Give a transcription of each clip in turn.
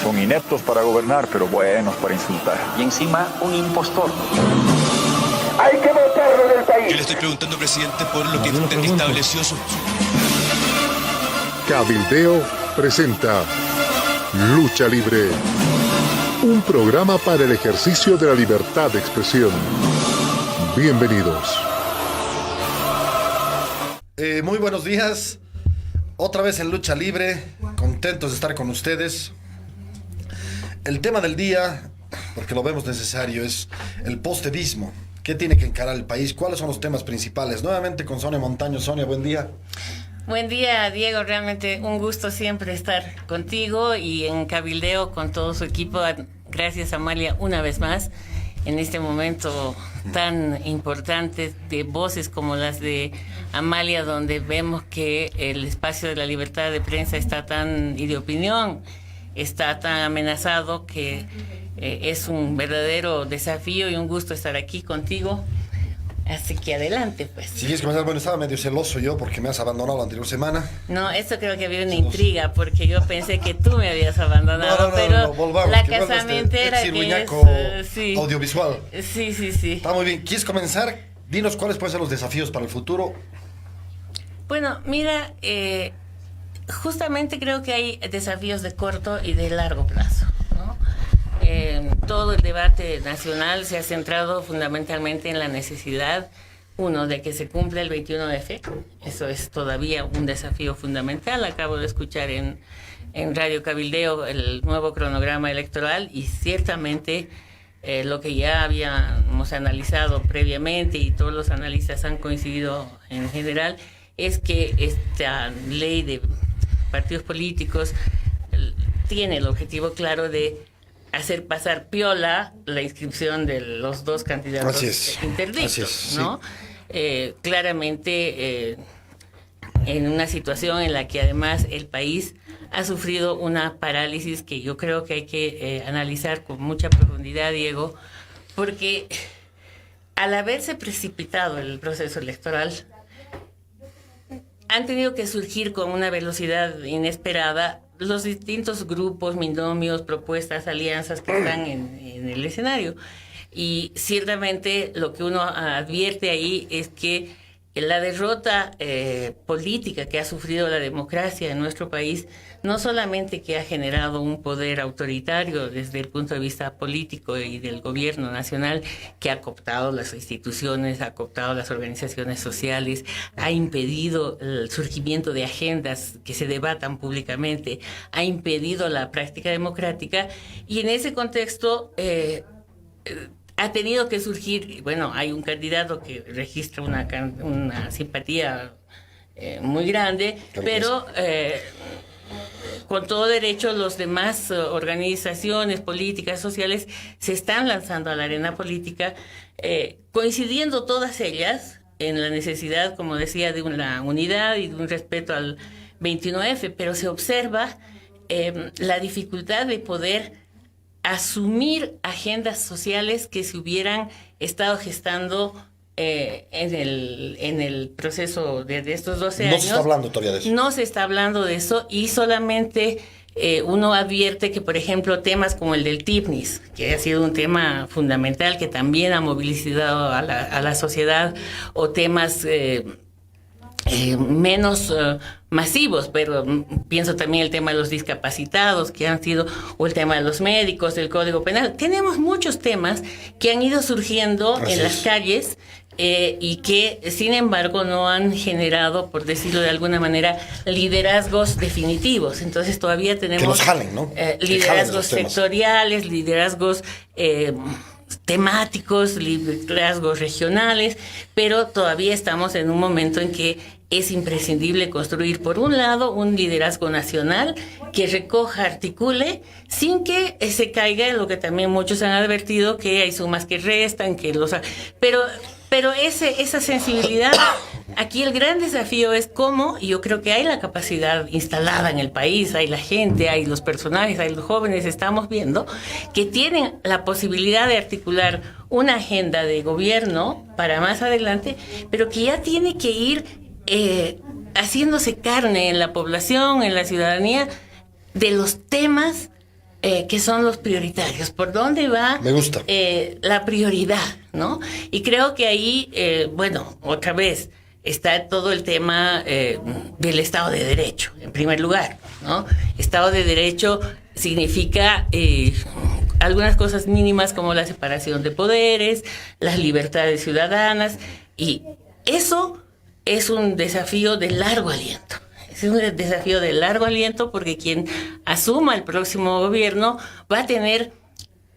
Son ineptos para gobernar, pero buenos para insultar. Y encima, un impostor. Hay que votarlo del país. Yo le estoy preguntando, presidente, por lo que estableció su... Cabildeo presenta Lucha Libre, un programa para el ejercicio de la libertad de expresión. Bienvenidos. Muy buenos días, otra vez en Lucha Libre, contentos de estar con ustedes. El tema del día, porque lo vemos necesario, es el postedismo. ¿Qué tiene que encarar el país? ¿Cuáles son los temas principales? Nuevamente con Sonia Montaño. Sonia, buen día. Buen día, Diego. Realmente un gusto siempre estar contigo y en Cabildeo con todo su equipo. Gracias, Amalia, una vez más en este momento tan importante de voces como las de Amalia, donde vemos que el espacio de la libertad de prensa está y de opinión está tan amenazado que es un verdadero desafío y un gusto estar aquí contigo. Así que adelante, pues. Si quieres comenzar, bueno, estaba medio celoso yo porque me has abandonado la anterior semana. No, esto creo que había una intriga, porque yo pensé que tú me habías abandonado, pero volvamos, la casamentera que es... sí. Audiovisual. Sí. Está muy bien. ¿Quieres comenzar? Dinos cuáles pueden ser los desafíos para el futuro. Bueno, mira, justamente creo que hay desafíos de corto y de largo plazo, ¿no? Todo el debate nacional se ha centrado fundamentalmente en la necesidad, uno, de que se cumpla el 21F. Eso es todavía un desafío fundamental. Acabo de escuchar en Radio Cabildeo el nuevo cronograma electoral y ciertamente lo que ya habíamos analizado previamente y todos los analistas han coincidido en general es que esta ley de partidos políticos tiene el objetivo claro de hacer pasar piola la inscripción de los dos candidatos interdictos, ¿no? Sí. Claramente en una situación en la que además el país ha sufrido una parálisis que yo creo que hay que analizar con mucha profundidad, Diego, porque al haberse precipitado el proceso electoral, han tenido que surgir con una velocidad inesperada los distintos grupos, binomios, propuestas, alianzas que están en el escenario. Y ciertamente lo que uno advierte ahí es que la derrota política que ha sufrido la democracia en nuestro país, no solamente que ha generado un poder autoritario desde el punto de vista político y del gobierno nacional, que ha cooptado las instituciones, ha cooptado las organizaciones sociales, ha impedido el surgimiento de agendas que se debatan públicamente, ha impedido la práctica democrática, y en ese contexto ha tenido que surgir, bueno, hay un candidato que registra una simpatía muy grande, pero con todo derecho los demás organizaciones políticas, sociales, se están lanzando a la arena política, coincidiendo todas ellas en la necesidad, como decía, de una unidad y de un respeto al 21F, pero se observa la dificultad de poder asumir agendas sociales que se hubieran estado gestando en el proceso de estos 12 años. No se está hablando todavía de eso. No se está hablando de eso y solamente uno advierte que, por ejemplo, temas como el del TIPNIS, que ha sido un tema fundamental que también ha movilizado a la sociedad, o temas menos masivos, pero pienso también el tema de los discapacitados que han sido, o el tema de los médicos, del Código Penal. Tenemos muchos temas que han ido surgiendo en las calles y que, sin embargo, no han generado, por decirlo de alguna manera, liderazgos definitivos. Entonces todavía tenemos que nos jalen, ¿no? Liderazgos sectoriales, liderazgos temáticos, liderazgos regionales, pero todavía estamos en un momento en que es imprescindible construir, por un lado, un liderazgo nacional que recoja, articule, sin que se caiga en lo que también muchos han advertido, que hay sumas que restan, pero esa sensibilidad, aquí el gran desafío es cómo, y yo creo que hay la capacidad instalada en el país, hay la gente, hay los personajes, hay los jóvenes, estamos viendo que tienen la posibilidad de articular una agenda de gobierno para más adelante, pero que ya tiene que ir haciéndose carne en la población, en la ciudadanía, de los temas que son los prioritarios, por dónde va Me gusta. la prioridad, ¿no? Y creo que ahí, bueno, otra vez, está todo el tema del Estado de Derecho, en primer lugar, ¿no? Estado de Derecho significa algunas cosas mínimas como la separación de poderes, las libertades ciudadanas, y eso es un desafío de largo aliento. Es un desafío de largo aliento porque quien asuma el próximo gobierno va a tener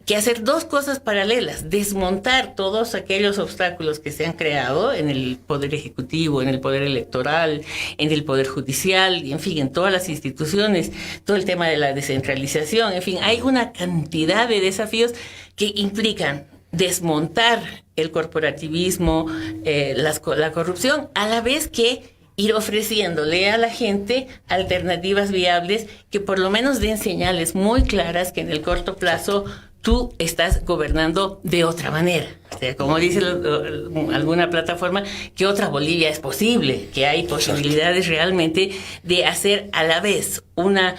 que hacer dos cosas paralelas: desmontar todos aquellos obstáculos que se han creado en el poder ejecutivo, en el poder electoral, en el poder judicial, y en fin, en todas las instituciones, todo el tema de la descentralización, en fin, hay una cantidad de desafíos que implican desmontar el corporativismo, la corrupción, a la vez que ir ofreciéndole a la gente alternativas viables que por lo menos den señales muy claras que en el corto plazo tú estás gobernando de otra manera. O sea, como dice alguna plataforma, que otra Bolivia es posible, que hay posibilidades realmente de hacer a la vez una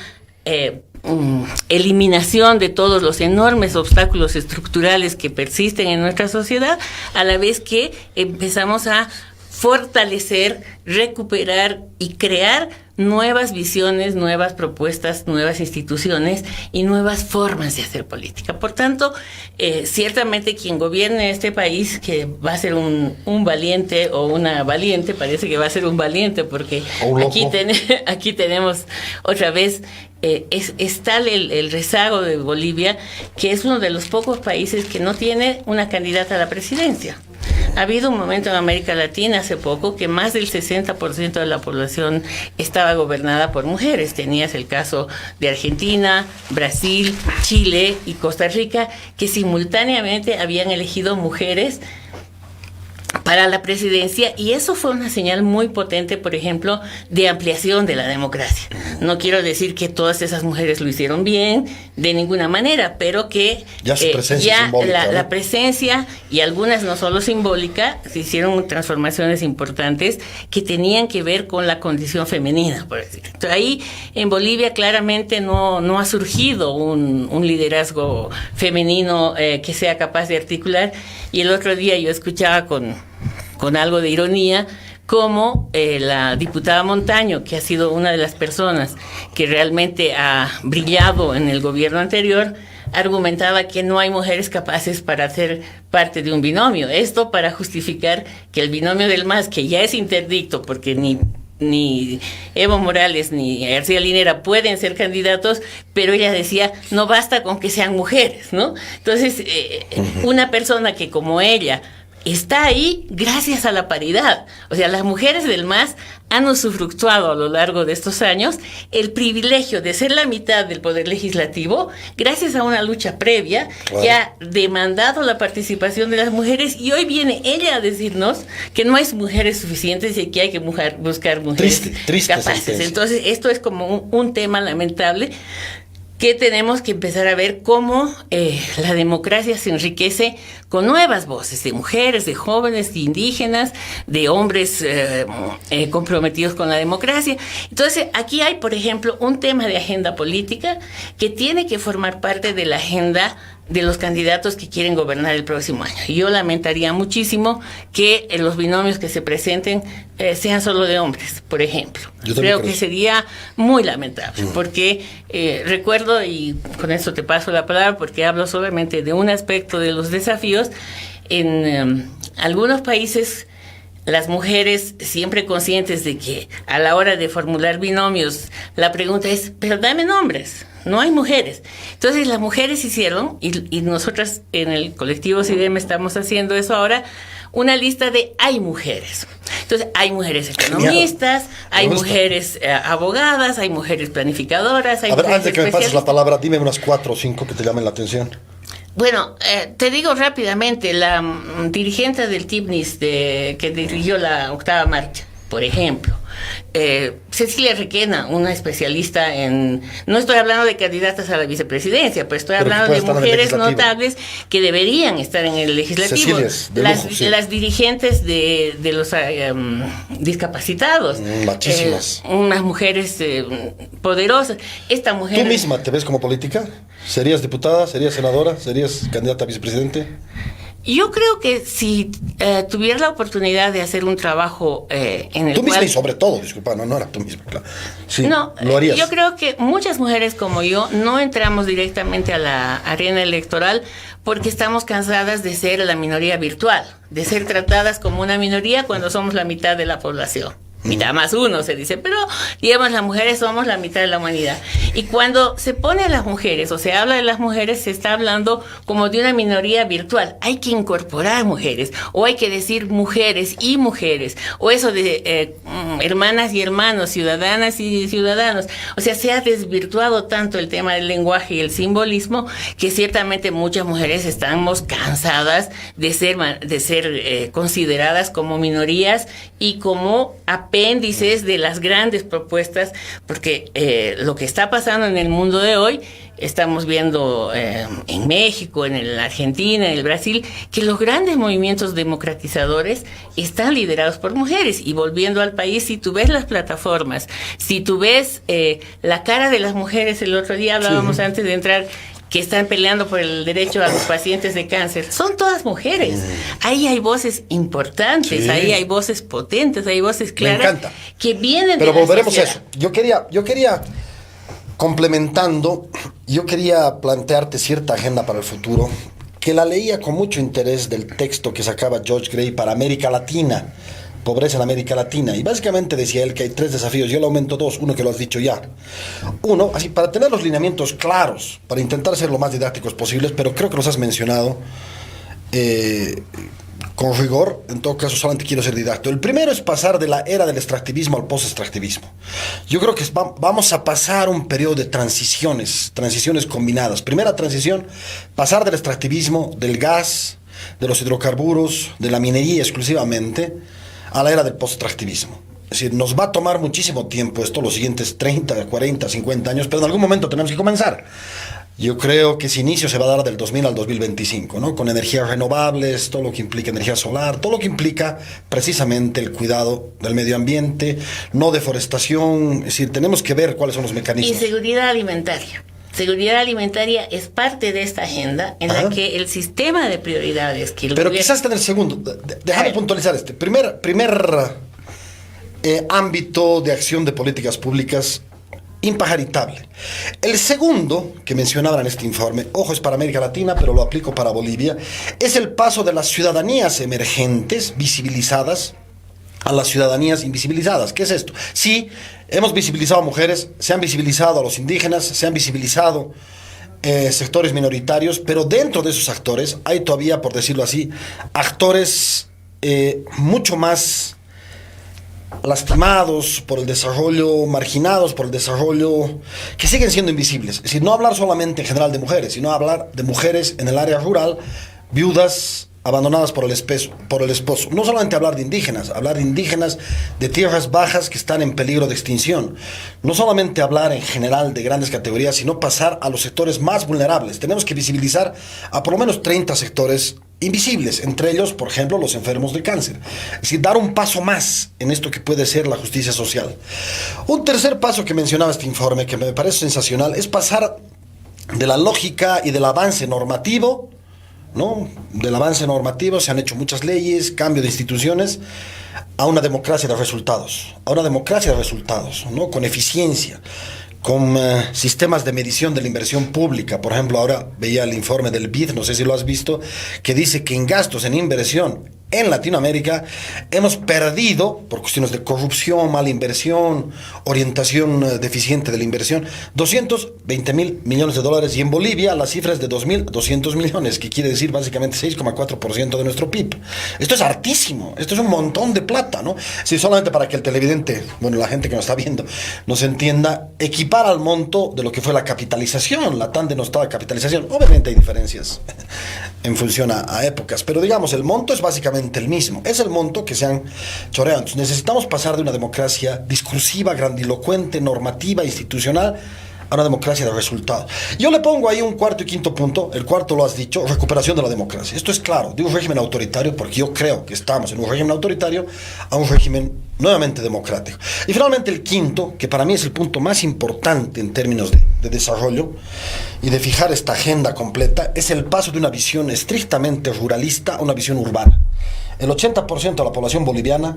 eliminación de todos los enormes obstáculos estructurales que persisten en nuestra sociedad, a la vez que empezamos a fortalecer, recuperar y crear nuevas visiones, nuevas propuestas, nuevas instituciones y nuevas formas de hacer política. Por tanto, ciertamente quien gobierne este país, que va a ser un valiente o una valiente, parece que va a ser un valiente, porque aquí tenemos otra vez, es tal el rezago de Bolivia, que es uno de los pocos países que no tiene una candidata a la presidencia. Ha habido un momento en América Latina hace poco que más del 60% de la población estaba gobernada por mujeres. Tenías el caso de Argentina, Brasil, Chile y Costa Rica, que simultáneamente habían elegido mujeres para la presidencia, y eso fue una señal muy potente, por ejemplo, de ampliación de la democracia. No quiero decir que todas esas mujeres lo hicieron bien, de ninguna manera, pero que ya su presencia simbólica, ¿no? La presencia, y algunas no solo simbólica, se hicieron transformaciones importantes que tenían que ver con la condición femenina, por decir. Entonces, ahí en Bolivia claramente no ha surgido un liderazgo femenino que sea capaz de articular, y el otro día yo escuchaba con algo de ironía como la diputada Montaño, que ha sido una de las personas que realmente ha brillado en el gobierno anterior, argumentaba que no hay mujeres capaces para ser parte de un binomio. Esto para justificar que el binomio del MAS, que ya es interdicto porque ni Evo Morales ni García Linera pueden ser candidatos, pero ella decía, no basta con que sean mujeres, ¿no? Entonces, una persona que como ella está ahí gracias a la paridad. O sea, las mujeres del MAS han usufructuado a lo largo de estos años el privilegio de ser la mitad del poder legislativo gracias a una lucha previa, claro, que ha demandado la participación de las mujeres, y hoy viene ella a decirnos que no hay mujeres suficientes y que hay que buscar mujeres capaces. Entonces, esto es como un tema lamentable que tenemos que empezar a ver cómo la democracia se enriquece con nuevas voces de mujeres, de jóvenes, de indígenas, de hombres comprometidos con la democracia. Entonces, aquí hay, por ejemplo, un tema de agenda política que tiene que formar parte de la agenda de los candidatos que quieren gobernar el próximo año. Y yo lamentaría muchísimo que los binomios que se presenten sean solo de hombres, por ejemplo. Creo que sería muy lamentable, porque recuerdo, y con eso te paso la palabra, porque hablo solamente de un aspecto de los desafíos. En algunos países, las mujeres, siempre conscientes de que a la hora de formular binomios, la pregunta es, pero dame nombres, no hay mujeres. Entonces las mujeres hicieron, y nosotras en el colectivo CIDEM estamos haciendo eso ahora, una lista de hay mujeres. Entonces hay mujeres economistas, hay mujeres abogadas, hay mujeres planificadoras, hay mujeres antes de que me pases la palabra, dime unas 4 o 5 que te llamen la atención. Bueno, te digo rápidamente, la dirigente del TIPNIS que dirigió la 8ª marcha, por ejemplo, Cecilia Requena, una especialista en... No estoy hablando de candidatas a la vicepresidencia, pero estoy hablando de mujeres notables que deberían estar en el legislativo. Las dirigentes de los discapacitados. Machísimas. Unas mujeres poderosas. Esta mujer... ¿Tú misma te ves como política? ¿Serías diputada? ¿Serías senadora? ¿Serías candidata a vicepresidente? Yo creo que si tuviera la oportunidad de hacer un trabajo en el tú misma cual... y sobre todo, disculpa, no era tú misma, claro. Sí, no, lo harías. Yo creo que muchas mujeres como yo no entramos directamente a la arena electoral porque estamos cansadas de ser la minoría virtual, de ser tratadas como una minoría cuando somos la mitad de la población. Mitad más uno se dice, pero digamos las mujeres somos la mitad de la humanidad. Y cuando se pone a las mujeres o se habla de las mujeres, se está hablando como de una minoría virtual. Hay que incorporar mujeres, o hay que decir mujeres y mujeres, o eso de hermanas y hermanos, ciudadanas y ciudadanos. O sea, se ha desvirtuado tanto el tema del lenguaje y el simbolismo que ciertamente muchas mujeres estamos cansadas de ser consideradas como minorías y como apéndices de las grandes propuestas, porque lo que está pasando en el mundo de hoy, estamos viendo en México, en la Argentina, en el Brasil, que los grandes movimientos democratizadores están liderados por mujeres. Y volviendo al país, si tú ves las plataformas, si tú ves la cara de las mujeres, el otro día hablábamos antes de entrar, que están peleando por el derecho a los pacientes de cáncer, son todas mujeres. Ahí hay voces importantes, ahí hay voces potentes, hay voces claras que vienen Pero de la volveremos sociedad. a eso. Yo quería, complementando, yo quería plantearte cierta agenda para el futuro, que la leía con mucho interés del texto que sacaba George Gray para América Latina, pobreza en América Latina, y básicamente decía él que hay 3 desafíos, yo le aumento 2, uno que lo has dicho ya. Uno, así para tener los lineamientos claros, para intentar ser lo más didácticos posibles, pero creo que los has mencionado con rigor, en todo caso solamente quiero ser didáctico. El primero es pasar de la era del extractivismo al post-extractivismo. Yo creo que vamos a pasar un periodo de transiciones combinadas. Primera transición, pasar del extractivismo, del gas, de los hidrocarburos, de la minería exclusivamente, a la era del post-extractivismo. Es decir, nos va a tomar muchísimo tiempo esto, los siguientes 30, 40, 50 años, pero en algún momento tenemos que comenzar. Yo creo que ese inicio se va a dar del 2000 al 2025, ¿no? Con energías renovables, todo lo que implica energía solar, todo lo que implica precisamente el cuidado del medio ambiente, no deforestación, es decir, tenemos que ver cuáles son los mecanismos. Y seguridad alimentaria. Seguridad alimentaria es parte de esta agenda en la que el sistema de prioridades que el Pero gobierno... quizás está en el segundo. Déjame puntualizar este. Primer ámbito de acción de políticas públicas impajaritable. El segundo que mencionaban en este informe, ojo, es para América Latina, pero lo aplico para Bolivia, es el paso de las ciudadanías emergentes, visibilizadas, a las ciudadanías invisibilizadas. ¿Qué es esto? Sí, hemos visibilizado a mujeres, se han visibilizado a los indígenas, se han visibilizado sectores minoritarios, pero dentro de esos actores hay todavía, por decirlo así, actores mucho más lastimados por el desarrollo, marginados por el desarrollo, que siguen siendo invisibles. Es decir, no hablar solamente en general de mujeres, sino hablar de mujeres en el área rural, viudas, abandonadas por el esposo. No solamente hablar de indígenas de tierras bajas que están en peligro de extinción. No solamente hablar en general de grandes categorías, sino pasar a los sectores más vulnerables. Tenemos que visibilizar a por lo menos 30 sectores invisibles, entre ellos, por ejemplo, los enfermos de cáncer. Es decir, dar un paso más en esto que puede ser la justicia social. Un tercer paso que mencionaba este informe, que me parece sensacional, es pasar de la lógica y del avance normativo, ¿no? Del avance normativo, se han hecho muchas leyes, cambio de instituciones, a una democracia de resultados. ¿No? Con eficiencia, con sistemas de medición de la inversión pública. Por ejemplo, ahora veía el informe del BID, no sé si lo has visto, que dice que en gastos en inversión en Latinoamérica hemos perdido, por cuestiones de corrupción, mala inversión, orientación deficiente de la inversión, 220.000 millones de dólares, y en Bolivia la cifra es de 2.200 millones, que quiere decir básicamente 6,4% de nuestro PIB. Esto es hartísimo, esto es un montón de plata, ¿no? Si solamente para que el televidente, bueno, la gente que nos está viendo, nos entienda, equipar al monto de lo que fue la capitalización, la tan denostada capitalización. Obviamente hay diferencias en función a épocas, pero digamos, el monto es básicamente el mismo, es el monto que se han choreado. Entonces, necesitamos pasar de una democracia discursiva, grandilocuente, normativa, institucional, a una democracia de resultados. Yo le pongo ahí un cuarto y quinto punto, el cuarto lo has dicho, recuperación de la democracia. Esto es claro, de un régimen autoritario, porque yo creo que estamos en un régimen autoritario, a un régimen nuevamente democrático. Y finalmente el quinto, que para mí es el punto más importante en términos de desarrollo y de fijar esta agenda completa, es el paso de una visión estrictamente ruralista a una visión urbana. El 80% de la población boliviana,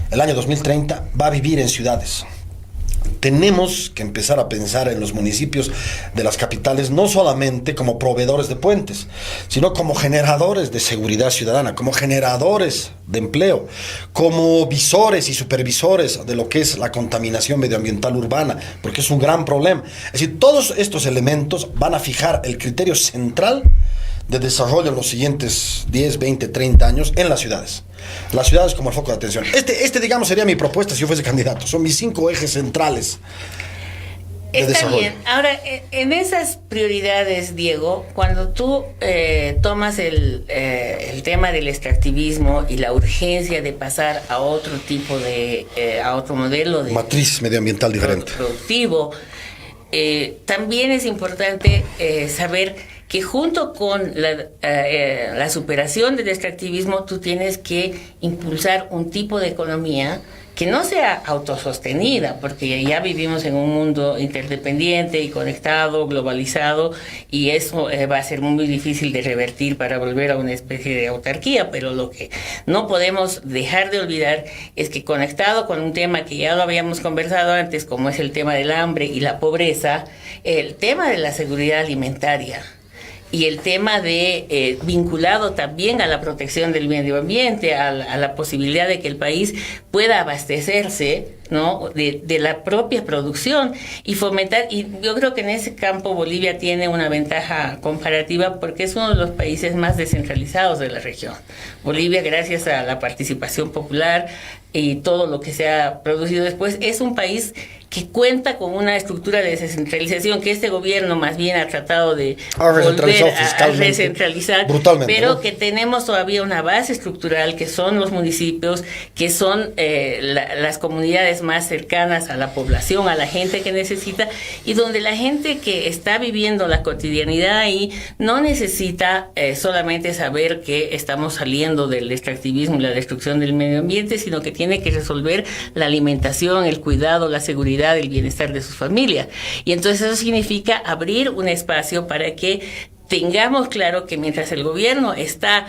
el año 2030, va a vivir en ciudades. Tenemos que empezar a pensar en los municipios de las capitales no solamente como proveedores de puentes, sino como generadores de seguridad ciudadana, como generadores de empleo, como visores y supervisores de lo que es la contaminación medioambiental urbana, porque es un gran problema. Es decir, todos estos elementos van a fijar el criterio central de desarrollo en los siguientes 10, 20, 30 años en las ciudades. Las ciudades como el foco de atención. Digamos, sería mi propuesta si yo fuese candidato. Son mis 5 ejes centrales de Está desarrollo. bien. Ahora, en esas prioridades, Diego, cuando tú tomas el tema del extractivismo y la urgencia de pasar a otro tipo a otro modelo de Matriz medioambiental diferente. productivo, también es importante saber que junto con la superación del extractivismo, tú tienes que impulsar un tipo de economía que no sea autosostenida, porque ya vivimos en un mundo interdependiente y conectado, globalizado, y eso va a ser muy difícil de revertir para volver a una especie de autarquía, pero lo que no podemos dejar de olvidar es que conectado con un tema que ya lo habíamos conversado antes, como es el tema del hambre y la pobreza, el tema de la seguridad alimentaria, y el tema de vinculado también a la protección del medio ambiente, a la posibilidad de que el país pueda abastecerse, ¿no?, de la propia producción y fomentar. Y yo creo que en ese campo Bolivia tiene una ventaja comparativa porque es uno de los países más descentralizados de la región. Bolivia, gracias a la participación popular y todo lo que se ha producido después, es un país que cuenta con una estructura de descentralización que este gobierno más bien ha tratado de volver a recentralizar, pero ¿no?, que tenemos todavía una base estructural que son los municipios, que son las comunidades más cercanas a la población, a la gente que necesita, y donde la gente que está viviendo la cotidianidad ahí no necesita solamente saber que estamos saliendo del extractivismo y la destrucción del medio ambiente, sino que tiene que resolver la alimentación, el cuidado, la seguridad, el bienestar de sus familias. Y entonces eso significa abrir un espacio para que tengamos claro que mientras el gobierno está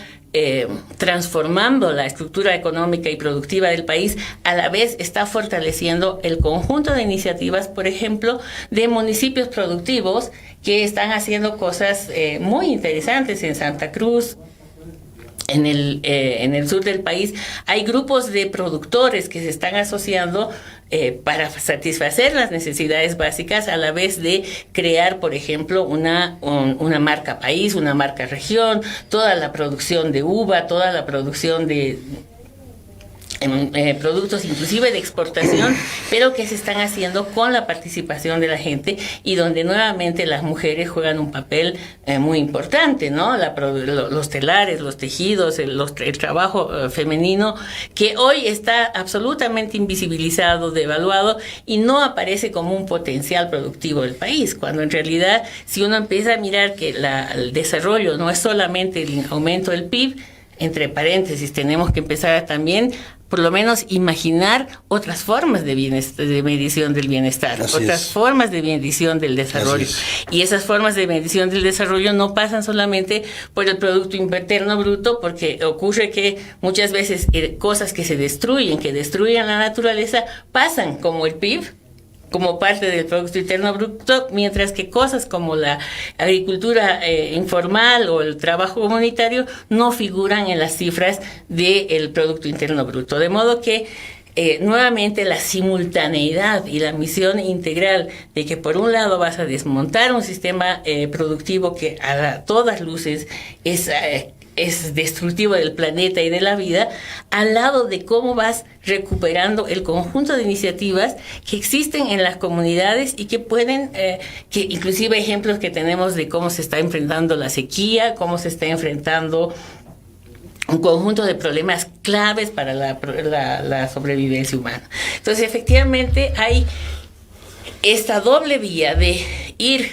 transformando la estructura económica y productiva del país, a la vez está fortaleciendo el conjunto de iniciativas, por ejemplo, de municipios productivos que están haciendo cosas muy interesantes en Santa Cruz. En el sur del país hay grupos de productores que se están asociando para satisfacer las necesidades básicas, a la vez de crear, por ejemplo, una marca país, una marca región, toda la producción de uva, toda la producción de productos inclusive de exportación, pero que se están haciendo con la participación de la gente y donde nuevamente las mujeres juegan un papel muy importante, ¿no? Los telares, los tejidos, el trabajo femenino, que hoy está absolutamente invisibilizado, devaluado y no aparece como un potencial productivo del país, cuando en realidad si uno empieza a mirar que el desarrollo no es solamente el aumento del PIB, entre paréntesis tenemos que empezar a también por lo menos imaginar otras formas de medición del bienestar, formas de medición del desarrollo. Y esas formas de medición del desarrollo no pasan solamente por el Producto Interno Bruto, porque ocurre que muchas veces cosas que destruyen la naturaleza, pasan como el PIB, como parte del Producto Interno Bruto, mientras que cosas como la agricultura informal o el trabajo comunitario no figuran en las cifras del Producto Interno Bruto. De modo que nuevamente la simultaneidad y la misión integral de que por un lado vas a desmontar un sistema productivo que a todas luces es es destructivo del planeta y de la vida, al lado de cómo vas recuperando el conjunto de iniciativas que existen en las comunidades y que pueden, que inclusive ejemplos que tenemos de cómo se está enfrentando la sequía, cómo se está enfrentando un conjunto de problemas claves para la sobrevivencia humana. Entonces, efectivamente, hay esta doble vía de ir,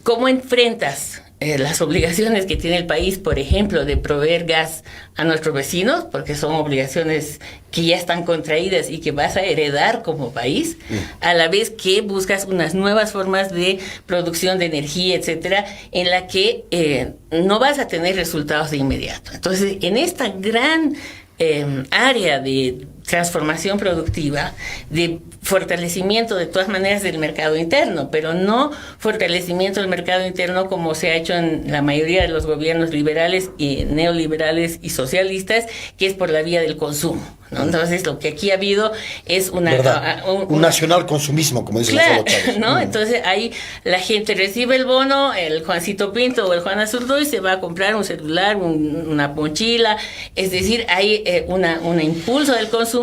cómo enfrentas las obligaciones que tiene el país, por ejemplo, de proveer gas a nuestros vecinos, porque son obligaciones que ya están contraídas y que vas a heredar como país, a la vez que buscas unas nuevas formas de producción de energía, etcétera, en la que no vas a tener resultados de inmediato. Entonces, en esta gran área de transformación productiva, de fortalecimiento de todas maneras del mercado interno, pero no fortalecimiento del mercado interno como se ha hecho en la mayoría de los gobiernos liberales y neoliberales y socialistas, que es por la vía del consumo, ¿no? Entonces, lo que aquí ha habido es un nacional consumismo, como dicen claro, los chavos, ¿no? Entonces, ahí la gente recibe el bono, el Juancito Pinto o el Juan Azurduy se va a comprar un celular, una mochila, es decir, hay un impulso del consumo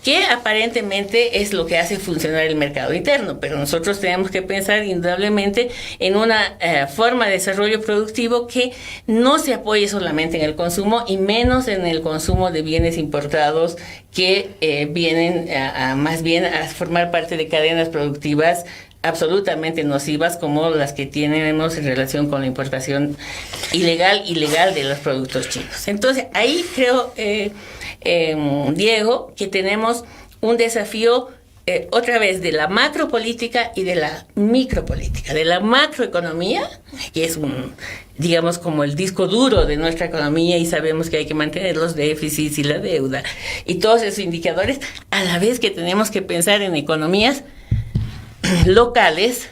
que aparentemente es lo que hace funcionar el mercado interno, pero nosotros tenemos que pensar indudablemente en una forma de desarrollo productivo que no se apoye solamente en el consumo y menos en el consumo de bienes importados que vienen más bien a formar parte de cadenas productivas absolutamente nocivas como las que tenemos en relación con la importación ilegal de los productos chinos. Entonces, ahí creo, Diego, que tenemos un desafío otra vez de la macropolítica y de la micropolítica, de la macroeconomía, que es digamos como el disco duro de nuestra economía y sabemos que hay que mantener los déficits y la deuda y todos esos indicadores, a la vez que tenemos que pensar en economías locales,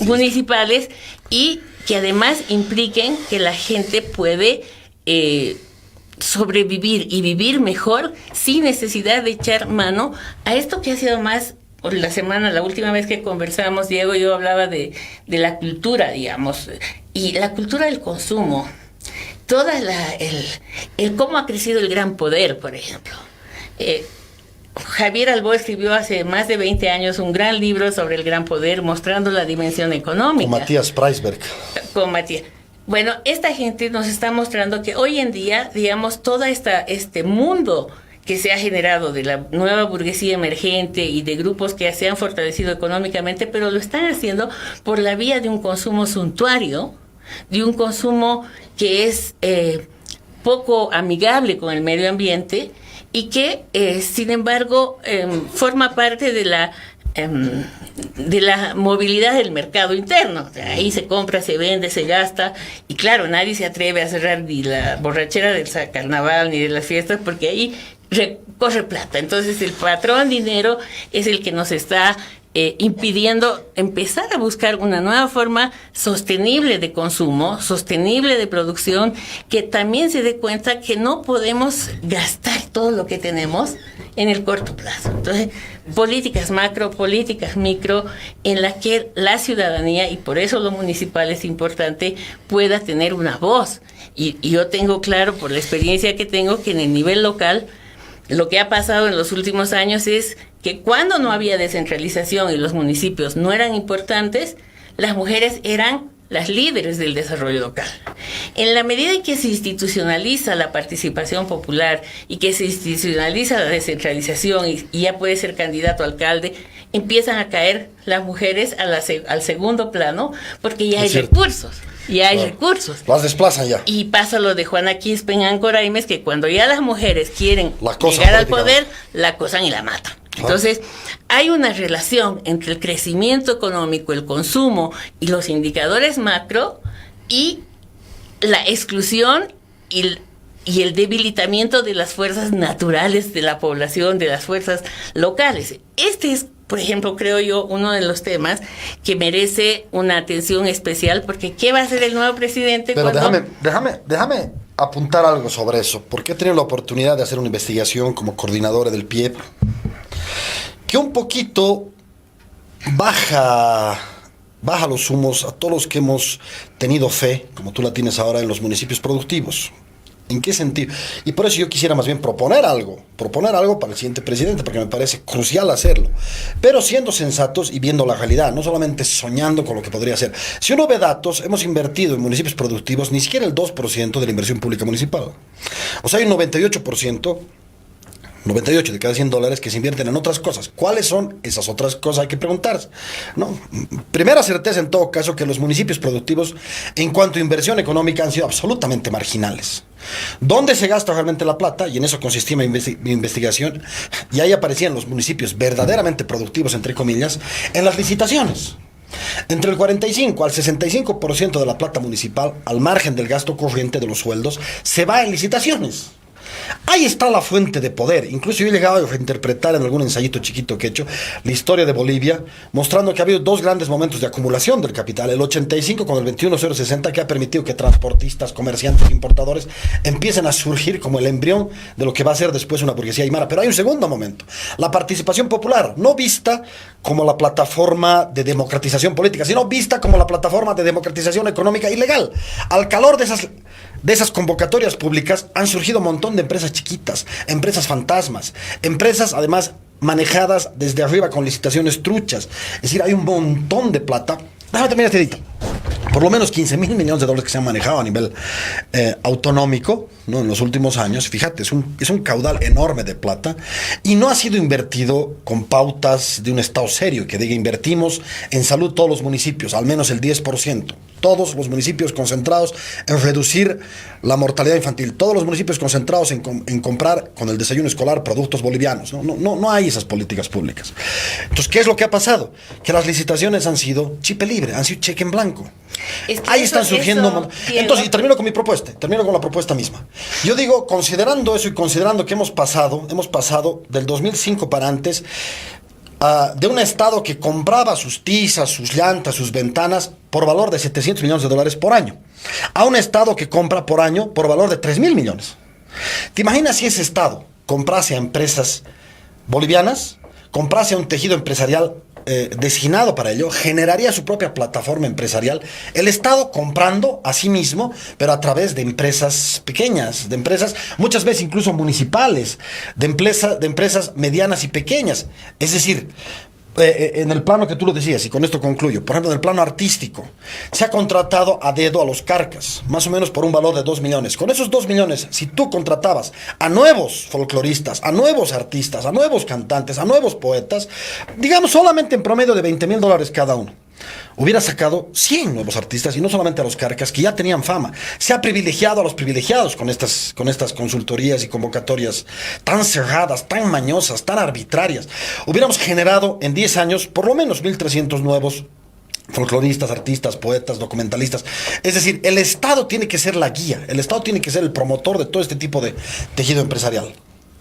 municipales y que además impliquen que la gente puede sobrevivir y vivir mejor sin necesidad de echar mano a esto que ha sido más la última vez que conversamos, Diego, yo hablaba de la cultura, digamos, y la cultura del consumo, el cómo ha crecido el gran poder, por ejemplo. Javier Albó escribió hace más de 20 años un gran libro sobre el gran poder, mostrando la dimensión económica. Con Matías Preisberg. Con Matías. Bueno, esta gente nos está mostrando que hoy en día, digamos, todo este mundo que se ha generado de la nueva burguesía emergente y de grupos que se han fortalecido económicamente, pero lo están haciendo por la vía de un consumo suntuario, de un consumo que es poco amigable con el medio ambiente y que, sin embargo, forma parte de la movilidad del mercado interno. Ahí se compra, se vende, se gasta y claro, nadie se atreve a cerrar ni la borrachera del carnaval ni de las fiestas porque ahí corre plata. Entonces el patrón dinero es el que nos está impidiendo empezar a buscar una nueva forma sostenible de consumo, sostenible de producción, que también se dé cuenta que no podemos gastar todo lo que tenemos en el corto plazo. Entonces, políticas macro, políticas micro, en las que la ciudadanía, y por eso lo municipal es importante, pueda tener una voz. Y yo tengo claro, por la experiencia que tengo, que en el nivel local, lo que ha pasado en los últimos años es que cuando no había descentralización y los municipios no eran importantes, las mujeres eran las líderes del desarrollo local. En la medida en que se institucionaliza la participación popular y que se institucionaliza la descentralización y ya puede ser candidato a alcalde, empiezan a caer las mujeres al segundo plano porque ya hay recursos. Ya hay recursos. Las desplazan ya. Y pasa lo de Juana Quispe en Ancoraimes, que cuando ya las mujeres quieren llegar al poder, la acosan y la matan. Entonces, hay una relación entre el crecimiento económico, el consumo y los indicadores macro y la exclusión y el debilitamiento de las fuerzas naturales de la población, de las fuerzas locales. Este es, por ejemplo, creo yo, uno de los temas que merece una atención especial, porque ¿qué va a hacer el nuevo presidente? Pero déjame apuntar algo sobre eso, porque he tenido la oportunidad de hacer una investigación como coordinadora del PIEP, que un poquito baja baja los humos a todos los que hemos tenido fe, como tú la tienes ahora, en los municipios productivos. ¿En qué sentido? Y por eso yo quisiera más bien proponer algo para el siguiente presidente, porque me parece crucial hacerlo, pero siendo sensatos y viendo la realidad, no solamente soñando con lo que podría ser. Si uno ve datos, hemos invertido en municipios productivos ni siquiera el 2% de la inversión pública municipal. O sea, hay un 98 de cada $100 que se invierten en otras cosas. ¿Cuáles son esas otras cosas? Hay que preguntarse, ¿no? Primera certeza en todo caso que los municipios productivos en cuanto a inversión económica han sido absolutamente marginales. ¿Dónde se gasta realmente la plata? Y en eso consistía mi investigación, y ahí aparecían los municipios verdaderamente productivos, entre comillas, en las licitaciones. Entre el 45 al 65% de la plata municipal, al margen del gasto corriente de los sueldos, se va en licitaciones. Ahí está la fuente de poder. Incluso yo he llegado a reinterpretar en algún ensayito chiquito que he hecho la historia de Bolivia, mostrando que ha habido dos grandes momentos de acumulación del capital. El 85 con el 21.060, que ha permitido que transportistas, comerciantes, importadores empiecen a surgir como el embrión de lo que va a ser después una burguesía aymara. Pero hay un segundo momento, la participación popular, no vista como la plataforma de democratización política, sino vista como la plataforma de democratización económica y legal. Al calor de esas convocatorias públicas han surgido un montón de empresas chiquitas, empresas fantasmas, empresas además manejadas desde arriba con licitaciones truchas. Es decir, hay un montón de plata. Déjame terminar este edito. Por lo menos 15 mil millones de dólares que se han manejado a nivel autonómico, ¿no? En los últimos años. Fíjate, es un caudal enorme de plata y no ha sido invertido con pautas de un Estado serio, que diga invertimos en salud todos los municipios, al menos el 10%. Todos los municipios concentrados en reducir la mortalidad infantil, todos los municipios concentrados en comprar con el desayuno escolar productos bolivianos. No hay esas políticas públicas. Entonces, ¿qué es lo que ha pasado? Que las licitaciones han sido chip libre, han sido cheque en blanco. Es que ahí están surgiendo. Entonces, y termino con mi propuesta, termino con la propuesta misma. Yo digo, considerando eso y considerando que hemos pasado del 2005 para antes, de un Estado que compraba sus tizas, sus llantas, sus ventanas por valor de 700 millones de dólares por año, a un Estado que compra por año por valor de 3.000 millones. ¿Te imaginas si ese Estado comprase a empresas bolivianas, comprase a un tejido empresarial designado para ello, generaría su propia plataforma empresarial, el Estado comprando a sí mismo, pero a través de empresas pequeñas, de empresas muchas veces incluso municipales, de empresas medianas y pequeñas? Es decir, en el plano que tú lo decías, y con esto concluyo, por ejemplo, en el plano artístico, se ha contratado a dedo a los Carcas, más o menos por un valor de 2 millones. Con esos 2 millones, si tú contratabas a nuevos folcloristas, a nuevos artistas, a nuevos cantantes, a nuevos poetas, digamos solamente en promedio de $20,000 cada uno, hubiera sacado 100 nuevos artistas, y no solamente a los Carcas, que ya tenían fama. Se ha privilegiado a los privilegiados con estas consultorías y convocatorias tan cerradas, tan mañosas, tan arbitrarias. Hubiéramos generado en 10 años por lo menos 1.300 nuevos folcloristas, artistas, poetas, documentalistas. Es decir, el Estado tiene que ser la guía, el Estado tiene que ser el promotor de todo este tipo de tejido empresarial.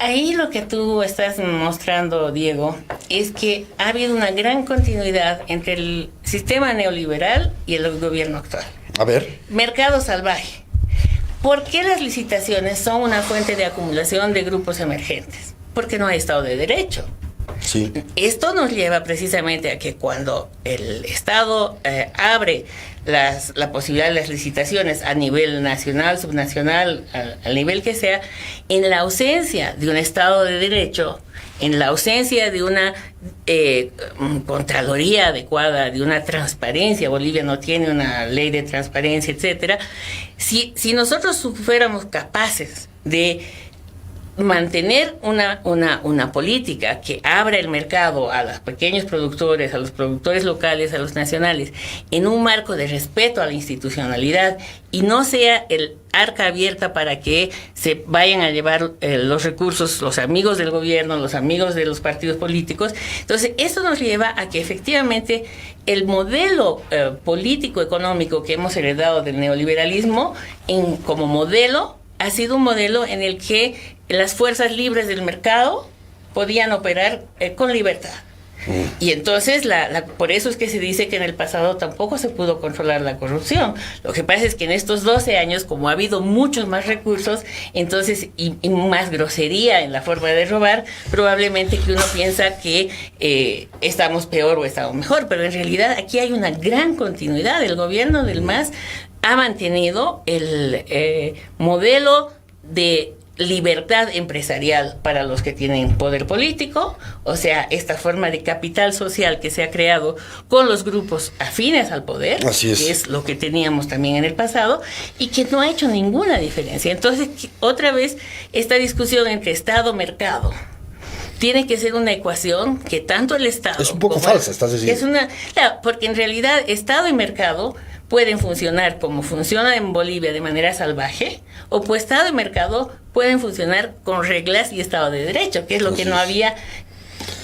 Ahí lo que tú estás mostrando, Diego, es que ha habido una gran continuidad entre el sistema neoliberal y el gobierno actual. A ver. Mercado salvaje. ¿Por qué las licitaciones son una fuente de acumulación de grupos emergentes? Porque no hay Estado de Derecho. Sí. Esto nos lleva precisamente a que cuando el Estado abre la posibilidad de las licitaciones a nivel nacional, subnacional, al nivel que sea, en la ausencia de un Estado de Derecho, en la ausencia de una Contraloría adecuada, de una transparencia, Bolivia no tiene una ley de transparencia, etcétera. Si nosotros fuéramos capaces de mantener una política que abra el mercado a los pequeños productores, a los productores locales, a los nacionales, en un marco de respeto a la institucionalidad, y no sea el arca abierta para que se vayan a llevar los recursos los amigos del gobierno, los amigos de los partidos políticos. Entonces, esto nos lleva a que efectivamente el modelo político-económico que hemos heredado del neoliberalismo como modelo ha sido un modelo en el que las fuerzas libres del mercado podían operar con libertad. Y entonces, por eso es que se dice que en el pasado tampoco se pudo controlar la corrupción. Lo que pasa es que en estos 12 años, como ha habido muchos más recursos, entonces, y más grosería en la forma de robar, probablemente que uno piensa que estamos peor o estamos mejor, pero en realidad aquí hay una gran continuidad. El gobierno del MAS ha mantenido el modelo de libertad empresarial para los que tienen poder político, o sea, esta forma de capital social que se ha creado con los grupos afines al poder, que es lo que teníamos también en el pasado, y que no ha hecho ninguna diferencia. Entonces, otra vez, esta discusión entre Estado-mercado tiene que ser una ecuación que tanto el Estado... Es un poco falsa, estás diciendo. Porque en realidad Estado y mercado pueden funcionar como funciona en Bolivia de manera salvaje, o pues Estado y mercado pueden funcionar con reglas y Estado de Derecho, que es lo que no había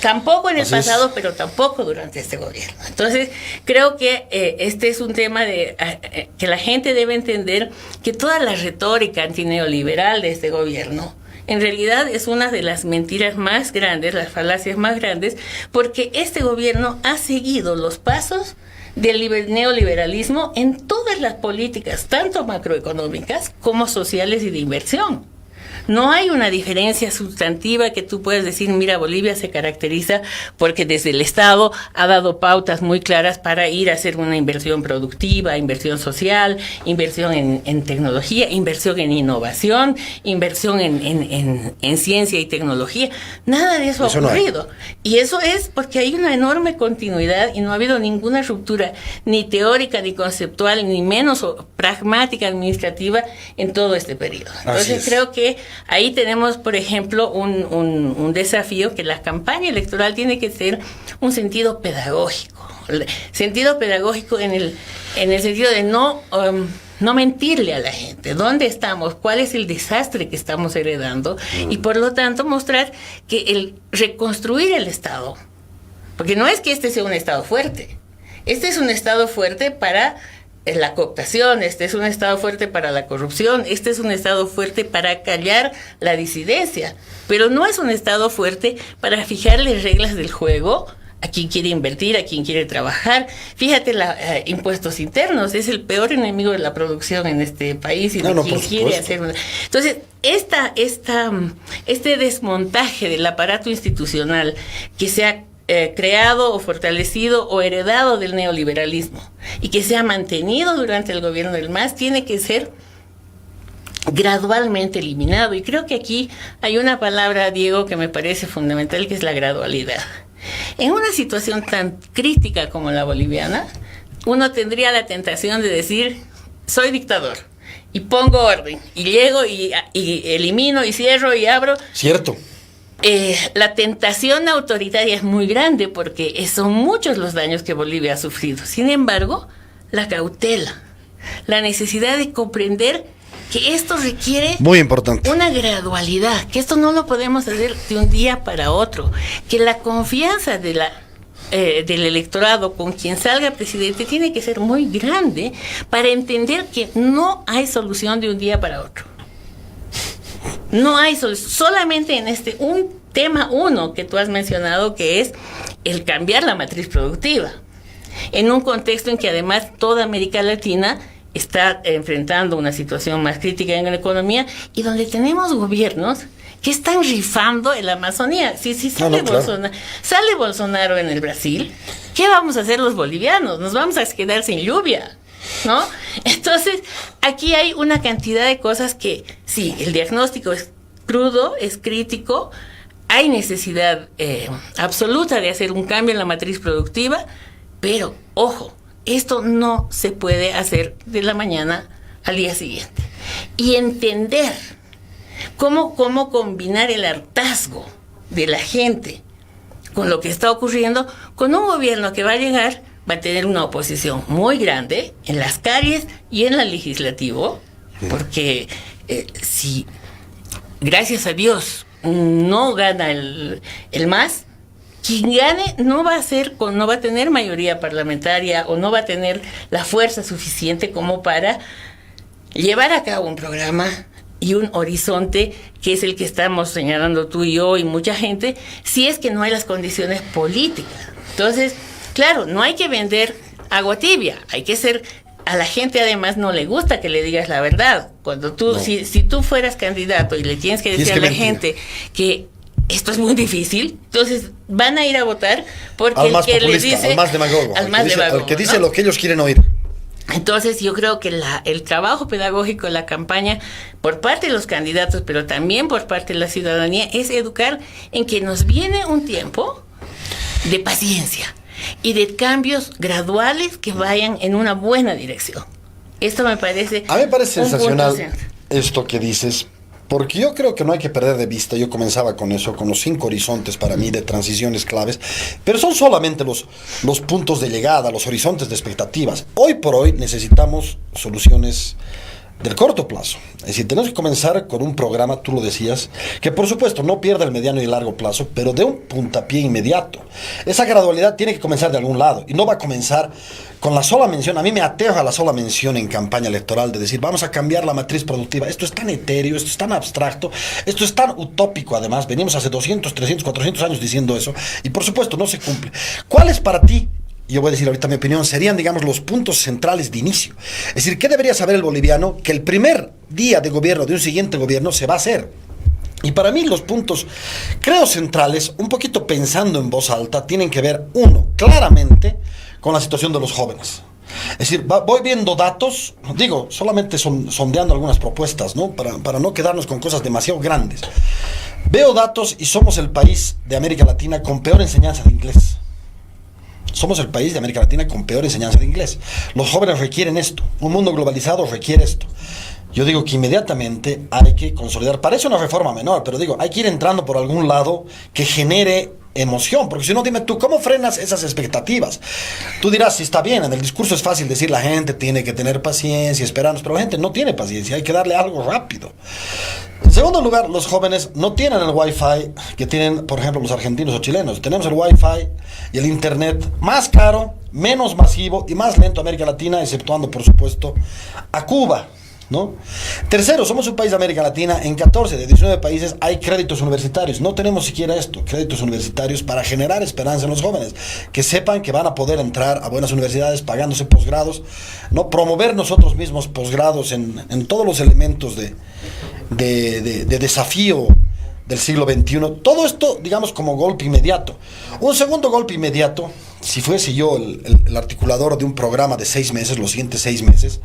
tampoco en el pasado, pero tampoco durante este gobierno. Entonces, creo que este es un tema que la gente debe entender, que toda la retórica antineoliberal de este gobierno en realidad es una de las mentiras más grandes, las falacias más grandes, porque este gobierno ha seguido los pasos del neoliberalismo en todas las políticas, tanto macroeconómicas como sociales y de inversión. No hay una diferencia sustantiva que tú puedas decir, mira, Bolivia se caracteriza porque desde el Estado ha dado pautas muy claras para ir a hacer una inversión productiva, inversión social, inversión en tecnología, inversión en innovación, inversión en ciencia y tecnología. Nada de eso ha ocurrido. No, y eso es porque hay una enorme continuidad y no ha habido ninguna ruptura, ni teórica, ni conceptual, ni menos pragmática, administrativa en todo este periodo. Entonces creo que ahí tenemos, por ejemplo, un desafío, que la campaña electoral tiene que ser un sentido pedagógico. Sentido pedagógico en el sentido de no mentirle a la gente dónde estamos, cuál es el desastre que estamos heredando, y por lo tanto mostrar que el reconstruir el Estado, porque no es que este sea un Estado fuerte, este es un Estado fuerte para la cooptación, este es un Estado fuerte para la corrupción, este es un Estado fuerte para callar la disidencia, pero no es un Estado fuerte para fijarle reglas del juego a quien quiere invertir, a quien quiere trabajar. Fíjate, impuestos internos es el peor enemigo de la producción en este país y de quien quiere hacer una... Entonces, este desmontaje del aparato institucional que se ha creado o fortalecido o heredado del neoliberalismo y que se ha mantenido durante el gobierno del MAS tiene que ser gradualmente eliminado. Y creo que aquí hay una palabra, Diego, que me parece fundamental, que es la gradualidad. En una situación tan crítica como la boliviana, uno tendría la tentación de decir, soy dictador y pongo orden y llego y elimino y cierro y abro. Cierto. La tentación autoritaria es muy grande porque son muchos los daños que Bolivia ha sufrido. Sin embargo, la cautela, la necesidad de comprender que esto requiere muy importante una gradualidad, que esto no lo podemos hacer de un día para otro, que la confianza del electorado con quien salga presidente tiene que ser muy grande para entender que no hay solución de un día para otro. No hay solución, solamente en un tema que tú has mencionado, que es el cambiar la matriz productiva, en un contexto en que además toda América Latina está enfrentando una situación más crítica en la economía y donde tenemos gobiernos que están rifando en la Amazonía. Si sale Bolsonaro en el Brasil, ¿qué vamos a hacer los bolivianos? Nos vamos a quedar sin lluvia, ¿no? Entonces, aquí hay una cantidad de cosas que, sí, el diagnóstico es crudo, es crítico, hay necesidad absoluta de hacer un cambio en la matriz productiva, pero, ojo, esto no se puede hacer de la mañana al día siguiente. Y entender cómo combinar el hartazgo de la gente con lo que está ocurriendo, con un gobierno que va a llegar, va a tener una oposición muy grande en las calles y en el legislativo, porque si, gracias a Dios, no gana el MAS, quien gane no va a tener mayoría parlamentaria o no va a tener la fuerza suficiente como para llevar a cabo un programa y un horizonte que es el que estamos señalando tú y yo y mucha gente, si es que no hay las condiciones políticas. Entonces, claro, no hay que vender agua tibia, hay que ser... A la gente además no le gusta que le digas la verdad. Cuando tú, no. si tú fueras candidato y le tienes que decir a la gente que esto es muy difícil, entonces van a ir a votar porque al más el que populista, le dice... al más demagogo. Al que dice, ¿no?, lo que ellos quieren oír. Entonces yo creo que el trabajo pedagógico de la campaña por parte de los candidatos, pero también por parte de la ciudadanía, es educar en que nos viene un tiempo de paciencia y de cambios graduales que vayan en una buena dirección. Esto me parece... A mí me parece sensacional esto que dices, porque yo creo que no hay que perder de vista, yo comenzaba con eso, con los 5 horizontes para mí de transiciones claves, pero son solamente los puntos de llegada, los horizontes de expectativas. Hoy por hoy necesitamos soluciones del corto plazo. Es decir, tenemos que comenzar con un programa, tú lo decías, que por supuesto no pierda el mediano y el largo plazo, pero de un puntapié inmediato. Esa gradualidad tiene que comenzar de algún lado y no va a comenzar con la sola mención. A mí me aterra la sola mención en campaña electoral de decir, vamos a cambiar la matriz productiva. Esto es tan etéreo, esto es tan abstracto, esto es tan utópico además. Venimos hace 200, 300, 400 años diciendo eso y por supuesto no se cumple. ¿Cuál es para ti? Yo voy a decir ahorita mi opinión, serían, digamos, los puntos centrales de inicio. Es decir, ¿qué debería saber el boliviano? Que el primer día de gobierno de un siguiente gobierno se va a hacer. Y para mí los puntos, creo, centrales, un poquito pensando en voz alta, tienen que ver, uno, claramente, con la situación de los jóvenes. Es decir, voy viendo datos, digo, solamente sondeando algunas propuestas, ¿no? Para no quedarnos con cosas demasiado grandes. Veo datos y somos el país de América Latina con peor enseñanza de inglés. Somos el país de América Latina con peor enseñanza de inglés. Los jóvenes requieren esto. Un mundo globalizado requiere esto. Yo digo que inmediatamente hay que consolidar. Parece una reforma menor, pero digo, hay que ir entrando por algún lado que genere emoción. Porque si no, dime tú, ¿cómo frenas esas expectativas? Tú dirás, si está bien, en el discurso es fácil decir la gente tiene que tener paciencia, esperarnos, pero la gente no tiene paciencia, hay que darle algo rápido. En segundo lugar, los jóvenes no tienen el wifi que tienen, por ejemplo, los argentinos o chilenos. Tenemos el wifi y el internet más caro, menos masivo y más lento a América Latina, exceptuando, por supuesto, a Cuba, ¿no? Tercero, somos un país de América Latina, en 14 de 19 países hay créditos universitarios. No tenemos siquiera esto, créditos universitarios para generar esperanza en los jóvenes, que sepan que van a poder entrar a buenas universidades pagándose posgrados, ¿no? Promover nosotros mismos posgrados en todos los elementos de desafío del siglo XXI. Todo esto, digamos, como golpe inmediato. Un segundo golpe inmediato, si fuese yo el articulador de un programa de 6 meses, los siguientes 6 meses,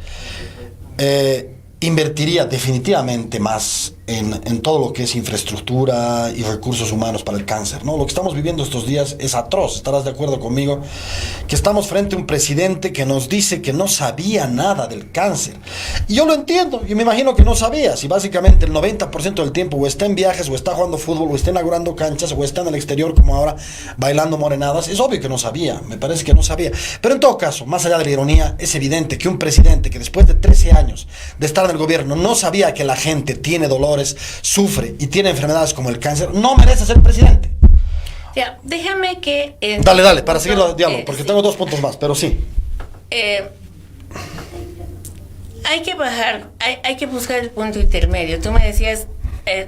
invertiría definitivamente más en todo lo que es infraestructura y recursos humanos para el cáncer, ¿no? Lo que estamos viviendo estos días es atroz. Estarás de acuerdo conmigo que estamos frente a un presidente que nos dice que no sabía nada del cáncer. Y yo lo entiendo, y me imagino que no sabía. Si básicamente el 90% del tiempo o está en viajes, o está jugando fútbol, o está inaugurando canchas, o está en el exterior como ahora, bailando morenadas, es obvio que no sabía. Me parece que no sabía. Pero en todo caso, más allá de la ironía, es evidente que un presidente que después de 13 años de estar en el gobierno no sabía que la gente tiene dolores, sufre y tiene enfermedades como el cáncer, no merece ser presidente. Ya, déjame que... Dale, para seguir el diálogo, porque sí, tengo 2 puntos más, pero sí. Hay que bajar, hay que buscar el punto intermedio. Tú me decías,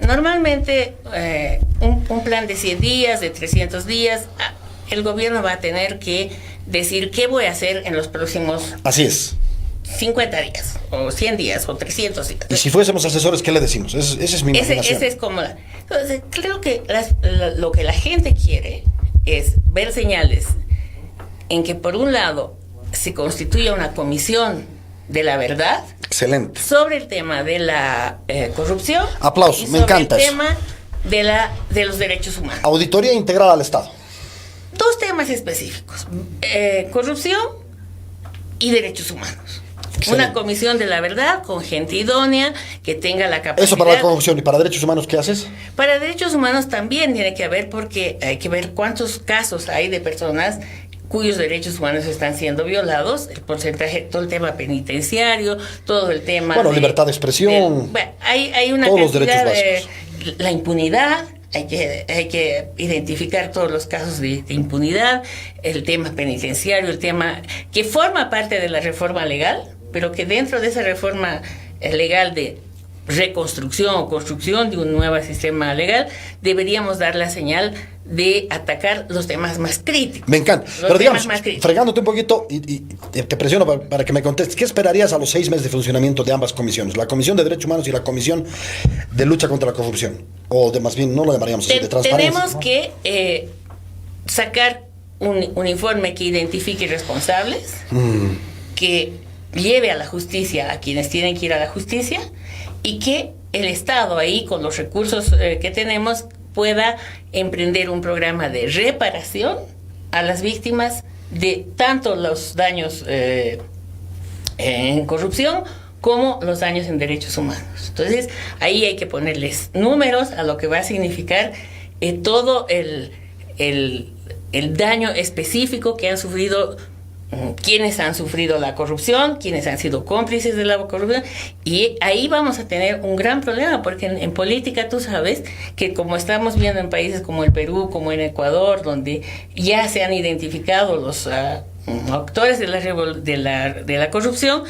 normalmente un plan de 100 días, de 300 días, el gobierno va a tener que decir qué voy a hacer en los próximos... Así es. 50 días, o 100 días, o 300 días. Y si fuésemos asesores, ¿qué le decimos? Esa es mi imaginación. Ese es como... Entonces, creo que lo que la gente quiere es ver señales en que, por un lado, se constituya una comisión de la verdad. Excelente. Sobre el tema de la corrupción. Aplausos, me encanta eso. Sobre el tema de los derechos humanos. Auditoría integrada al Estado. 2 temas específicos. Corrupción y derechos humanos. Excelente. Una comisión de la verdad con gente idónea que tenga la capacidad. Eso para la corrupción. ¿Y para derechos humanos qué haces? Para derechos humanos también tiene que haber, porque hay que ver cuántos casos hay de personas cuyos derechos humanos están siendo violados, el porcentaje, todo el tema penitenciario, todo el tema libertad de expresión, hay una todos los derechos básicos. La impunidad. Hay que identificar todos los casos de impunidad, el tema penitenciario, el tema que forma parte de la reforma legal, pero que dentro de esa reforma legal de reconstrucción o construcción de un nuevo sistema legal, deberíamos dar la señal de atacar los temas más críticos. Me encanta. Los Pero digamos, temas más críticos. fregándote un poquito y te presiono para que me contestes, ¿qué esperarías a los 6 meses de funcionamiento de ambas comisiones? La Comisión de Derechos Humanos y la Comisión de Lucha contra la Corrupción. O de más bien, no lo llamaríamos así, de transparencia. Tenemos ¿no? que sacar un informe que identifique responsables, que lleve a la justicia a quienes tienen que ir a la justicia, y que el Estado ahí, con los recursos que tenemos, pueda emprender un programa de reparación a las víctimas de tanto los daños en corrupción como los daños en derechos humanos. Entonces, ahí hay que ponerles números a lo que va a significar todo el daño específico que han sufrido quienes han sufrido la corrupción, quienes han sido cómplices de la corrupción, y ahí vamos a tener un gran problema, porque en política tú sabes que, como estamos viendo en países como el Perú, como en Ecuador, donde ya se han identificado los actores de la corrupción,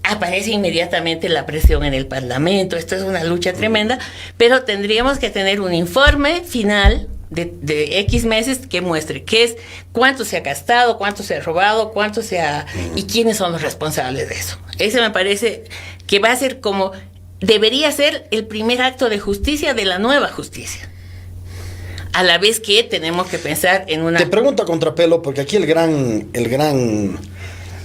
aparece inmediatamente la presión en el Parlamento. Esto es una lucha tremenda, pero tendríamos que tener un informe final de X meses que muestre qué es, cuánto se ha gastado, cuánto se ha robado, cuánto se ha, y quiénes son los responsables de eso. Ese me parece que va a ser como, debería ser el primer acto de justicia de la nueva justicia. A la vez que tenemos que pensar en una... Te pregunto a contrapelo, porque aquí el gran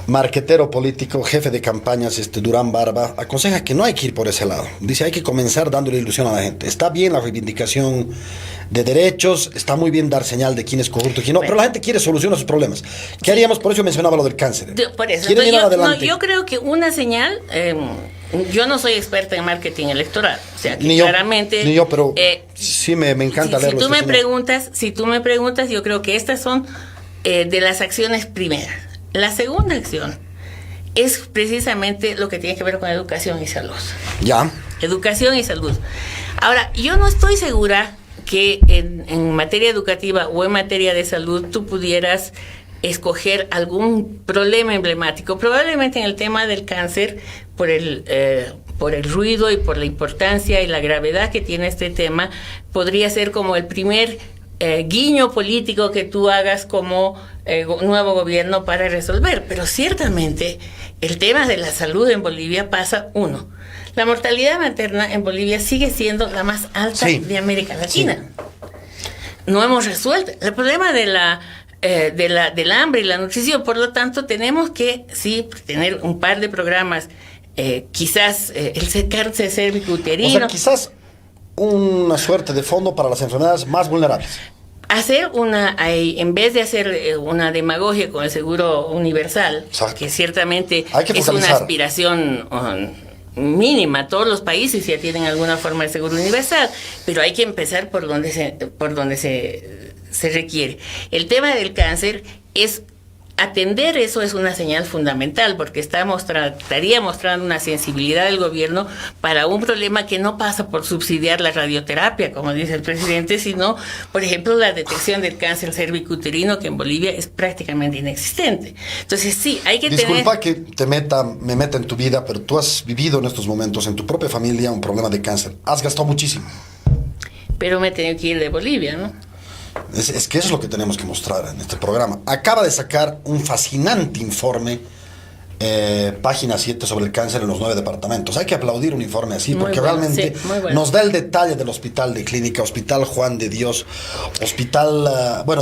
marquetero político, jefe de campañas, Durán Barba, aconseja que no hay que ir por ese lado. Dice, hay que comenzar dándole ilusión a la gente. Está bien la reivindicación de derechos, está muy bien dar señal de quién es corrupto y quién no, pero la gente quiere solucionar sus problemas. ¿Qué haríamos? Por eso mencionaba lo del cáncer. Por eso. ¿Quieren ir adelante? Yo creo que una señal, yo no soy experta en marketing electoral, o sea, que ni claramente... Ni yo, pero sí me encanta leerlo. Si tú me preguntas, yo creo que estas son de las acciones primeras. La segunda acción es precisamente lo que tiene que ver con educación y salud. Ya. Educación y salud. Ahora, yo no estoy segura que en materia educativa o en materia de salud tú pudieras escoger algún problema emblemático. Probablemente en el tema del cáncer, por el ruido y por la importancia y la gravedad que tiene este tema, podría ser como el primer guiño político que tú hagas como nuevo gobierno para resolver. Pero ciertamente el tema de la salud en Bolivia pasa, uno, la mortalidad materna en Bolivia sigue siendo la más alta de América Latina. Sí. No hemos resuelto el problema del hambre y la nutrición. Por lo tanto, tenemos que tener un par de programas, quizás el cáncer cervicuterino. O sea, quizás una suerte de fondo para las enfermedades más vulnerables. Hacer en vez de hacer una demagogia con el seguro universal, exacto, que ciertamente es una aspiración mínima. Todos los países ya tienen alguna forma de seguro universal, pero hay que empezar por donde se requiere. El tema del cáncer es atender eso, es una señal fundamental, porque estaría mostrando una sensibilidad del gobierno para un problema que no pasa por subsidiar la radioterapia, como dice el presidente, sino, por ejemplo, la detección del cáncer cervicuterino, que en Bolivia es prácticamente inexistente. Entonces, sí, hay que Disculpa que me meta en tu vida, pero tú has vivido en estos momentos, en tu propia familia, un problema de cáncer. Has gastado muchísimo. Pero me he tenido que ir de Bolivia, ¿no? Es que eso es lo que tenemos que mostrar en este programa. Acaba de sacar un fascinante informe, página 7, sobre el cáncer en los 9 departamentos. Hay que aplaudir un informe así, muy porque bueno, realmente nos da el detalle del hospital de clínica, Hospital Juan de Dios, hospital,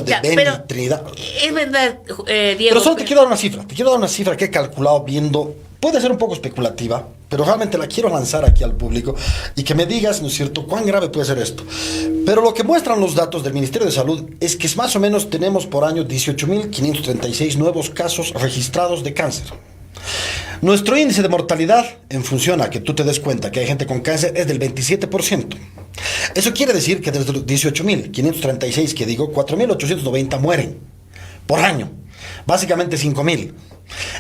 de Beni, Trinidad. Es verdad, Diego. Pero solo te quiero dar una cifra que he calculado viendo. Puede ser un poco especulativa, pero realmente la quiero lanzar aquí al público y que me digas, ¿no es cierto?, cuán grave puede ser esto. Pero lo que muestran los datos del Ministerio de Salud es que más o menos tenemos por año 18.536 nuevos casos registrados de cáncer. Nuestro índice de mortalidad, en función a que tú te des cuenta que hay gente con cáncer, es del 27%. Eso quiere decir que desde los 18.536 que digo, 4.890 mueren por año. Básicamente 5.000.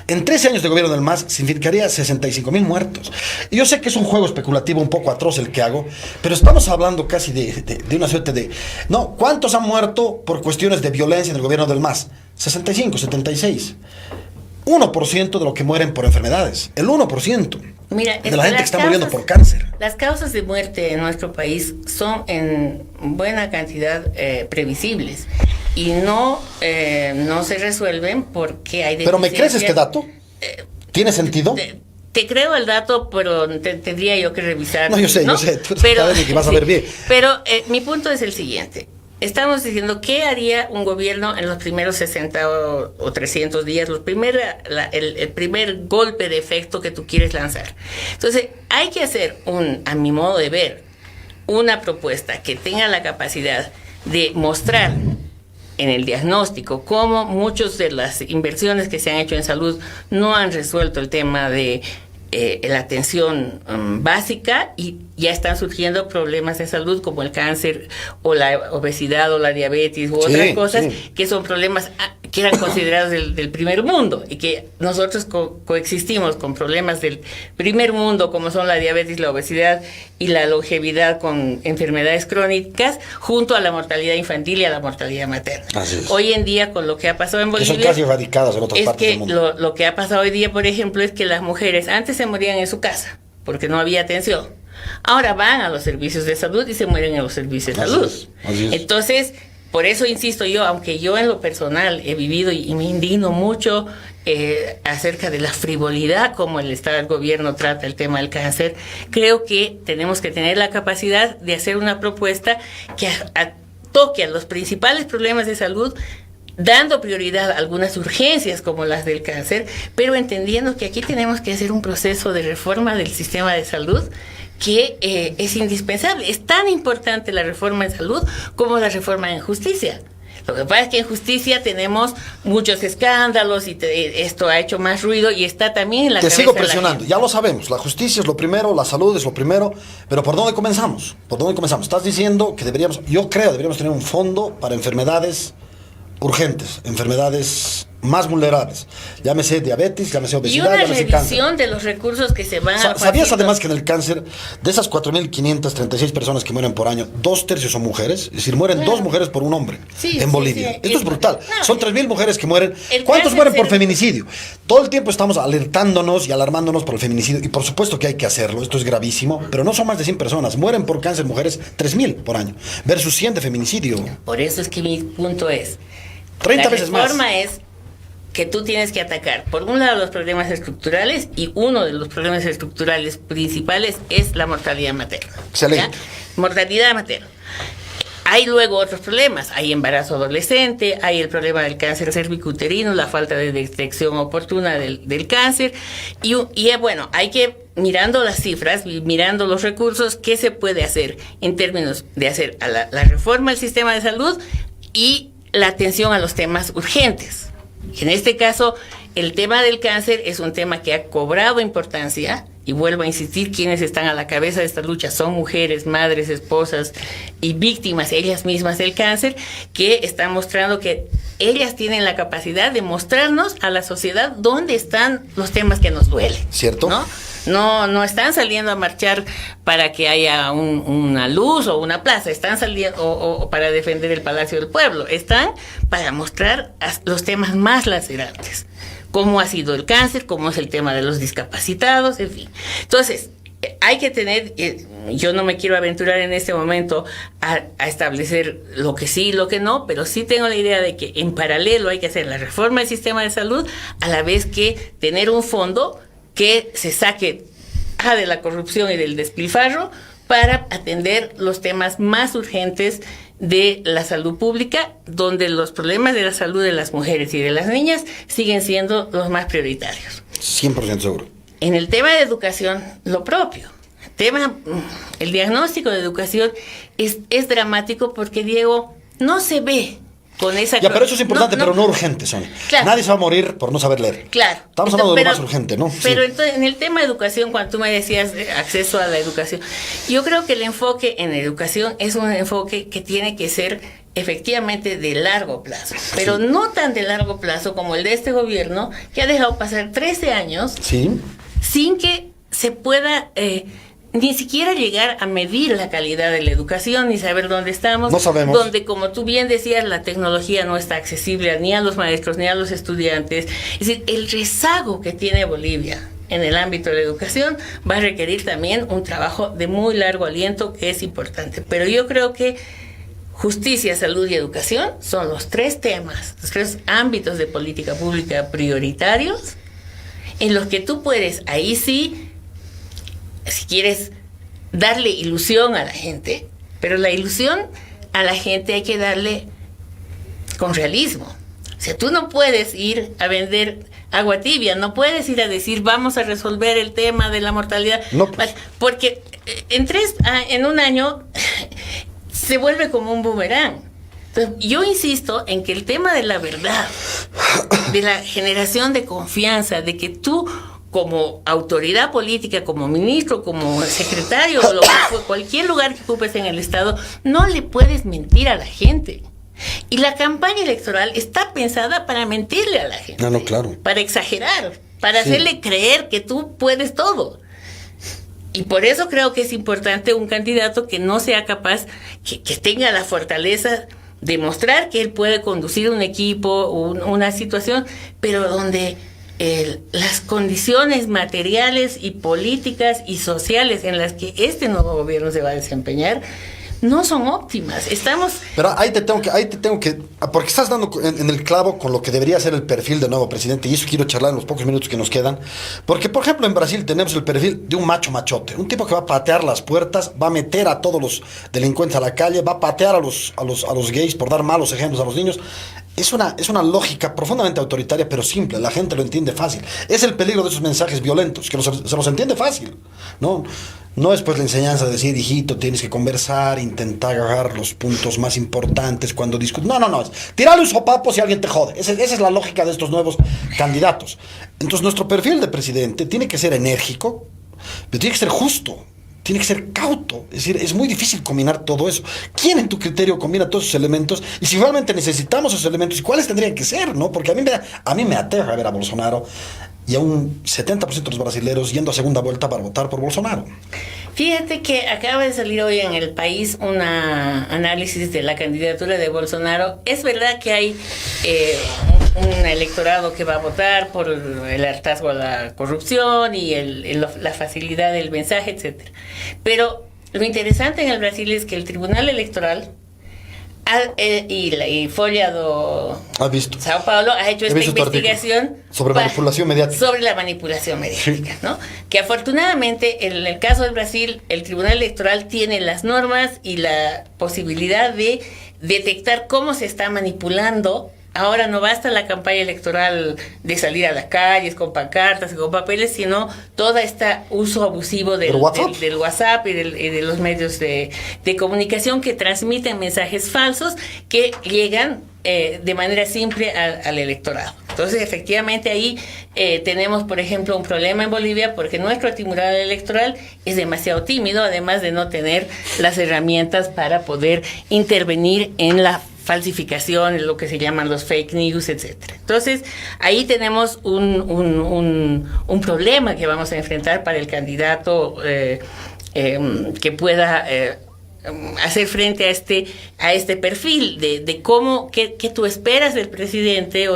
En 13 años de gobierno del MAS significaría 65.000 muertos. Y yo sé que es un juego especulativo un poco atroz el que hago, pero estamos hablando casi de una suerte de... No, ¿cuántos han muerto por cuestiones de violencia en el gobierno del MAS? 65, 76. 1% de lo que mueren por enfermedades. El 1%. Mira, de la gente que está muriendo por cáncer. Las causas de muerte en nuestro país son en buena cantidad previsibles y no se resuelven porque hay ¿Pero me crees este dato? ¿Tiene sentido? Te creo el dato, pero tendría yo que revisar. No, yo sé, tú sabes que vas a ver bien. Pero mi punto es el siguiente. Estamos diciendo, ¿qué haría un gobierno en los primeros 60 o 300 días? El primer golpe de efecto que tú quieres lanzar. Entonces, hay que hacer, a mi modo de ver, una propuesta que tenga la capacidad de mostrar en el diagnóstico cómo muchas de las inversiones que se han hecho en salud no han resuelto el tema de la atención básica, y ya están surgiendo problemas de salud como el cáncer o la obesidad o la diabetes u otras cosas que son problemas que eran considerados del primer mundo, y que nosotros coexistimos con problemas del primer mundo como son la diabetes, la obesidad y la longevidad con enfermedades crónicas, junto a la mortalidad infantil y a la mortalidad materna. Hoy en día, con lo que ha pasado en Bolivia, que son casi erradicadas en otras partes del mundo. Lo que ha pasado hoy día, por ejemplo, es que las mujeres antes se morían en su casa porque no había atención. Ahora van a los servicios de salud y se mueren en los servicios de salud. Así es. Entonces, por eso insisto yo, aunque yo en lo personal he vivido y me indigno mucho acerca de la frivolidad como el Estado del gobierno trata el tema del cáncer, creo que tenemos que tener la capacidad de hacer una propuesta que toque a los principales problemas de salud, dando prioridad a algunas urgencias como las del cáncer, pero entendiendo que aquí tenemos que hacer un proceso de reforma del sistema de salud que es indispensable. Es tan importante la reforma en salud como la reforma en justicia. Lo que pasa es que en justicia tenemos muchos escándalos y esto ha hecho más ruido y está también en la cabeza. Te sigo presionando, ya lo sabemos, la justicia es lo primero, la salud es lo primero, pero ¿por dónde comenzamos? Estás diciendo que deberíamos tener un fondo para enfermedades urgentes, enfermedades más vulnerables, llámese diabetes, llámese obesidad, y una llámese cáncer. revisión de los recursos que se van a ¿Sabías además que en el cáncer, de esas 4.536 personas que mueren por año, 2/3 son mujeres? Es decir, mueren 2 mujeres por un hombre en Bolivia. Sí. Esto es brutal. No, son 3.000 mujeres que mueren. ¿Cuántos cáncer mueren por feminicidio? Todo el tiempo estamos alertándonos y alarmándonos por el feminicidio, y por supuesto que hay que hacerlo, esto es gravísimo, pero no son más de 100 personas. Mueren por cáncer mujeres 3.000 por año, versus 100 de feminicidio. Por eso es que mi punto es 30 veces más. La reforma es que tú tienes que atacar, por un lado, los problemas estructurales, y uno de los problemas estructurales principales es la mortalidad materna. Excelente. ¿Ya? Mortalidad materna. Hay luego otros problemas, hay embarazo adolescente, hay el problema del cáncer cervicuterino, la falta de detección oportuna del cáncer, y bueno, hay que, mirando las cifras, mirando los recursos, ¿qué se puede hacer en términos de hacer la reforma del sistema de salud y la atención a los temas urgentes? En este caso, el tema del cáncer es un tema que ha cobrado importancia, y vuelvo a insistir, quienes están a la cabeza de esta lucha son mujeres, madres, esposas y víctimas ellas mismas del cáncer, que están mostrando que ellas tienen la capacidad de mostrarnos a la sociedad dónde están los temas que nos duelen. ¿Cierto? No están saliendo a marchar para que haya una luz o una plaza, están saliendo o para defender el Palacio del Pueblo, están para mostrar los temas más lacerantes, cómo ha sido el cáncer, cómo es el tema de los discapacitados, en fin. Entonces, hay que tener, yo no me quiero aventurar en este momento a establecer lo que sí y lo que no, pero sí tengo la idea de que en paralelo hay que hacer la reforma del sistema de salud, a la vez que tener un fondo que se saque de la corrupción y del despilfarro para atender los temas más urgentes de la salud pública, donde los problemas de la salud de las mujeres y de las niñas siguen siendo los más prioritarios. 100% seguro. En el tema de educación, lo propio. El diagnóstico de educación es dramático porque, Diego, no se ve con esa... Ya, pero eso es importante, pero no urgente, Sonia. Claro. Nadie se va a morir por no saber leer. Claro. Estamos hablando de lo más urgente, ¿no? Pero sí. Entonces, en el tema de educación, cuando tú me decías acceso a la educación, yo creo que el enfoque en educación es un enfoque que tiene que ser efectivamente de largo plazo, pero no tan de largo plazo como el de este gobierno, que ha dejado pasar 13 años sin que se pueda... ni siquiera llegar a medir la calidad de la educación, ni saber dónde estamos. No sabemos. Donde, como tú bien decías, la tecnología no está accesible ni a los maestros, ni a los estudiantes. Es decir, el rezago que tiene Bolivia en el ámbito de la educación, va a requerir también un trabajo de muy largo aliento que es importante. Pero yo creo que justicia, salud y educación son los 3 temas, los 3 ámbitos de política pública prioritarios en los que tú puedes, ahí sí, si quieres, darle ilusión a la gente, pero la ilusión a la gente hay que darle con realismo. O sea, tú no puedes ir a vender agua tibia, no puedes ir a decir vamos a resolver el tema de la mortalidad, no, pues. Porque en un año se vuelve como un boomerang. Entonces, yo insisto en que el tema de la verdad, de la generación de confianza, de que tú como autoridad política, como ministro, como secretario, cualquier lugar que ocupes en el Estado, no le puedes mentir a la gente. Y la campaña electoral está pensada para mentirle a la gente. No, claro. Para exagerar, para hacerle creer que tú puedes todo. Y por eso creo que es importante un candidato que no sea capaz, que tenga la fortaleza de mostrar que él puede conducir un equipo, una situación, pero donde las condiciones materiales y políticas y sociales en las que este nuevo gobierno se va a desempeñar no son óptimas. Pero ahí te tengo que, porque estás dando en el clavo con lo que debería ser el perfil del nuevo presidente, y eso quiero charlar en los pocos minutos que nos quedan, porque por ejemplo en Brasil tenemos el perfil de un machote, un tipo que va a patear las puertas, va a meter a todos los delincuentes a la calle, va a patear a los gays por dar malos ejemplos a los niños. Es una lógica profundamente autoritaria, pero simple, la gente lo entiende fácil. Es el peligro de esos mensajes violentos, que se los entiende fácil, ¿no? No es pues la enseñanza de decir, hijito, tienes que conversar, intentar agarrar los puntos más importantes cuando discutes. No. Tírale un sopapo si alguien te jode. Esa es la lógica de estos nuevos candidatos. Entonces, nuestro perfil de presidente tiene que ser enérgico, pero tiene que ser justo. Tiene que ser cauto, es decir, es muy difícil combinar todo eso. ¿Quién en tu criterio combina todos esos elementos? Y si realmente necesitamos esos elementos, ¿y cuáles tendrían que ser, no? Porque a mí me aterra ver a Bolsonaro y a un 70% de los brasileños yendo a segunda vuelta para votar por Bolsonaro. Fíjate que acaba de salir hoy en El País un análisis de la candidatura de Bolsonaro. Es verdad que hay un electorado que va a votar por el hartazgo a la corrupción y la facilidad del mensaje, etcétera. Pero lo interesante en el Brasil es que el Tribunal Electoral y Folha do Sao Paulo ha hecho esta investigación sobre manipulación mediática. Sobre la manipulación mediática, sí. ¿No? Que afortunadamente en el caso del Brasil el Tribunal Electoral tiene las normas y la posibilidad de detectar cómo se está manipulando. Ahora no basta la campaña electoral de salir a las calles con pancartas y con papeles, sino todo este uso abusivo del WhatsApp y de los medios de comunicación que transmiten mensajes falsos que llegan de manera simple al electorado. Entonces, efectivamente, ahí tenemos, por ejemplo, un problema en Bolivia porque nuestro tribunal electoral es demasiado tímido, además de no tener las herramientas para poder intervenir en la falsificación, lo que se llaman los fake news, etcétera. Entonces, ahí tenemos un problema que vamos a enfrentar para el candidato que pueda hacer frente a este perfil de cómo, qué tú esperas del presidente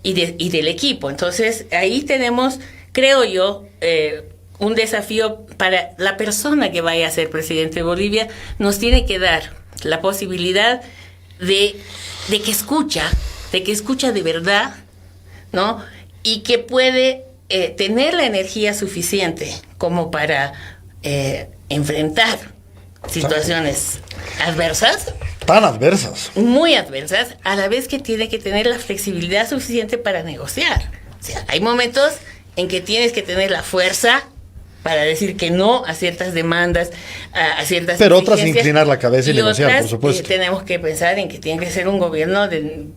y del equipo. Entonces, ahí tenemos, creo yo, un desafío para la persona que vaya a ser presidente de Bolivia. Nos tiene que dar la posibilidad de que escucha de verdad, ¿no? Y que puede tener la energía suficiente como para enfrentar situaciones adversas. Tan adversas. Muy adversas, a la vez que tiene que tener la flexibilidad suficiente para negociar. O sea, hay momentos en que tienes que tener la fuerza para decir que no a ciertas demandas, a ciertas pero otras inclinar la cabeza y negociar, otras, por supuesto. Tenemos que pensar en que tiene que ser un gobierno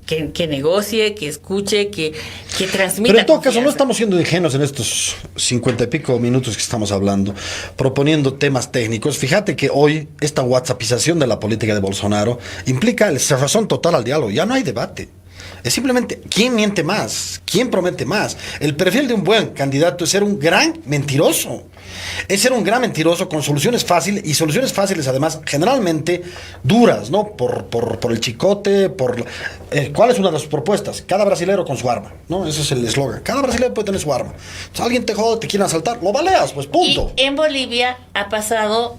que negocie, que escuche, que transmita. Pero en todo caso, no estamos siendo ingenuos en estos 50 y pico minutos que estamos hablando, proponiendo temas técnicos. Fíjate que hoy esta whatsappización de la política de Bolsonaro implica el cerrazón total al diálogo. Ya no hay debate. Es simplemente quién miente más, quién promete más. El perfil de un buen candidato es ser un gran mentiroso. Es ser un gran mentiroso con soluciones fáciles, y soluciones fáciles además generalmente duras, ¿no? Por el chicote, ¿cuál es una de sus propuestas? Cada brasilero con su arma, ¿no? Ese es el eslogan. Cada brasilero puede tener su arma. Si alguien te jode, te quiere asaltar, lo baleas, pues punto. Y en Bolivia ha pasado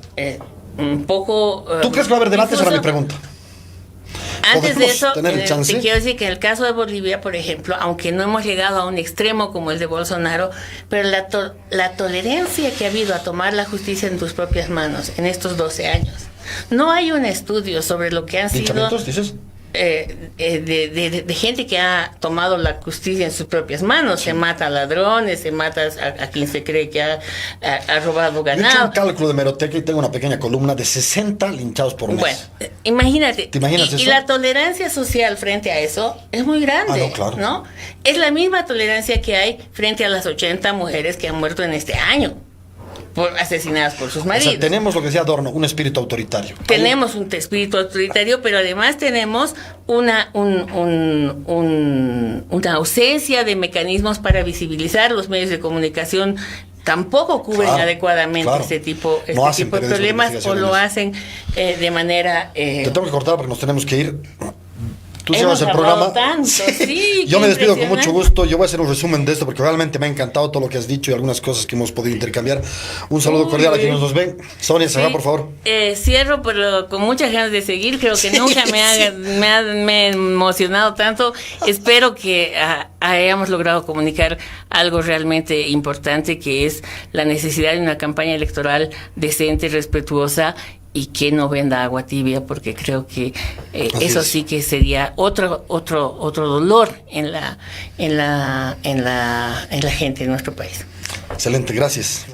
un poco... ¿Tú crees que va a haber debates? Era mi pregunta. Antes de eso, te quiero decir que en el caso de Bolivia, por ejemplo, aunque no hemos llegado a un extremo como el de Bolsonaro, pero la tolerancia que ha habido a tomar la justicia en tus propias manos en estos 12 años. No hay un estudio sobre lo que han sido... ¿Linchamientos, dices? De gente que ha tomado la justicia en sus propias manos. Se mata a ladrones, se mata a quien se cree que ha robado ganado. Yo he hecho un cálculo de hemeroteca y tengo una pequeña columna de 60 linchados por mes. Bueno, imagínate. ¿Te imaginas eso? Y la tolerancia social frente a eso es muy grande, no, claro. ¿no? Es la misma tolerancia que hay frente a las 80 mujeres que han muerto en este año. Asesinadas por sus maridos. O sea, tenemos lo que decía Adorno, un espíritu autoritario. Tenemos un espíritu autoritario, pero además tenemos una ausencia de mecanismos para visibilizar. Los medios de comunicación tampoco cubren adecuadamente este tipo de problemas, o lo hacen de manera... Te tengo que cortar porque nos tenemos que ir. Tú Hemos llevas el programa. Tanto, sí, yo me despido con mucho gusto. Yo voy a hacer un resumen de esto porque realmente me ha encantado todo lo que has dicho y algunas cosas que hemos podido intercambiar. Un saludo cordial a quienes nos ven. Sonia, se va, por favor. Cierro pero con muchas ganas de seguir. Creo que nunca me he emocionado tanto. Espero que hayamos logrado comunicar algo realmente importante, que es la necesidad de una campaña electoral decente, respetuosa, y que no venda agua tibia, porque creo que eso sí que sería otro dolor en la gente de nuestro país. Excelente, gracias.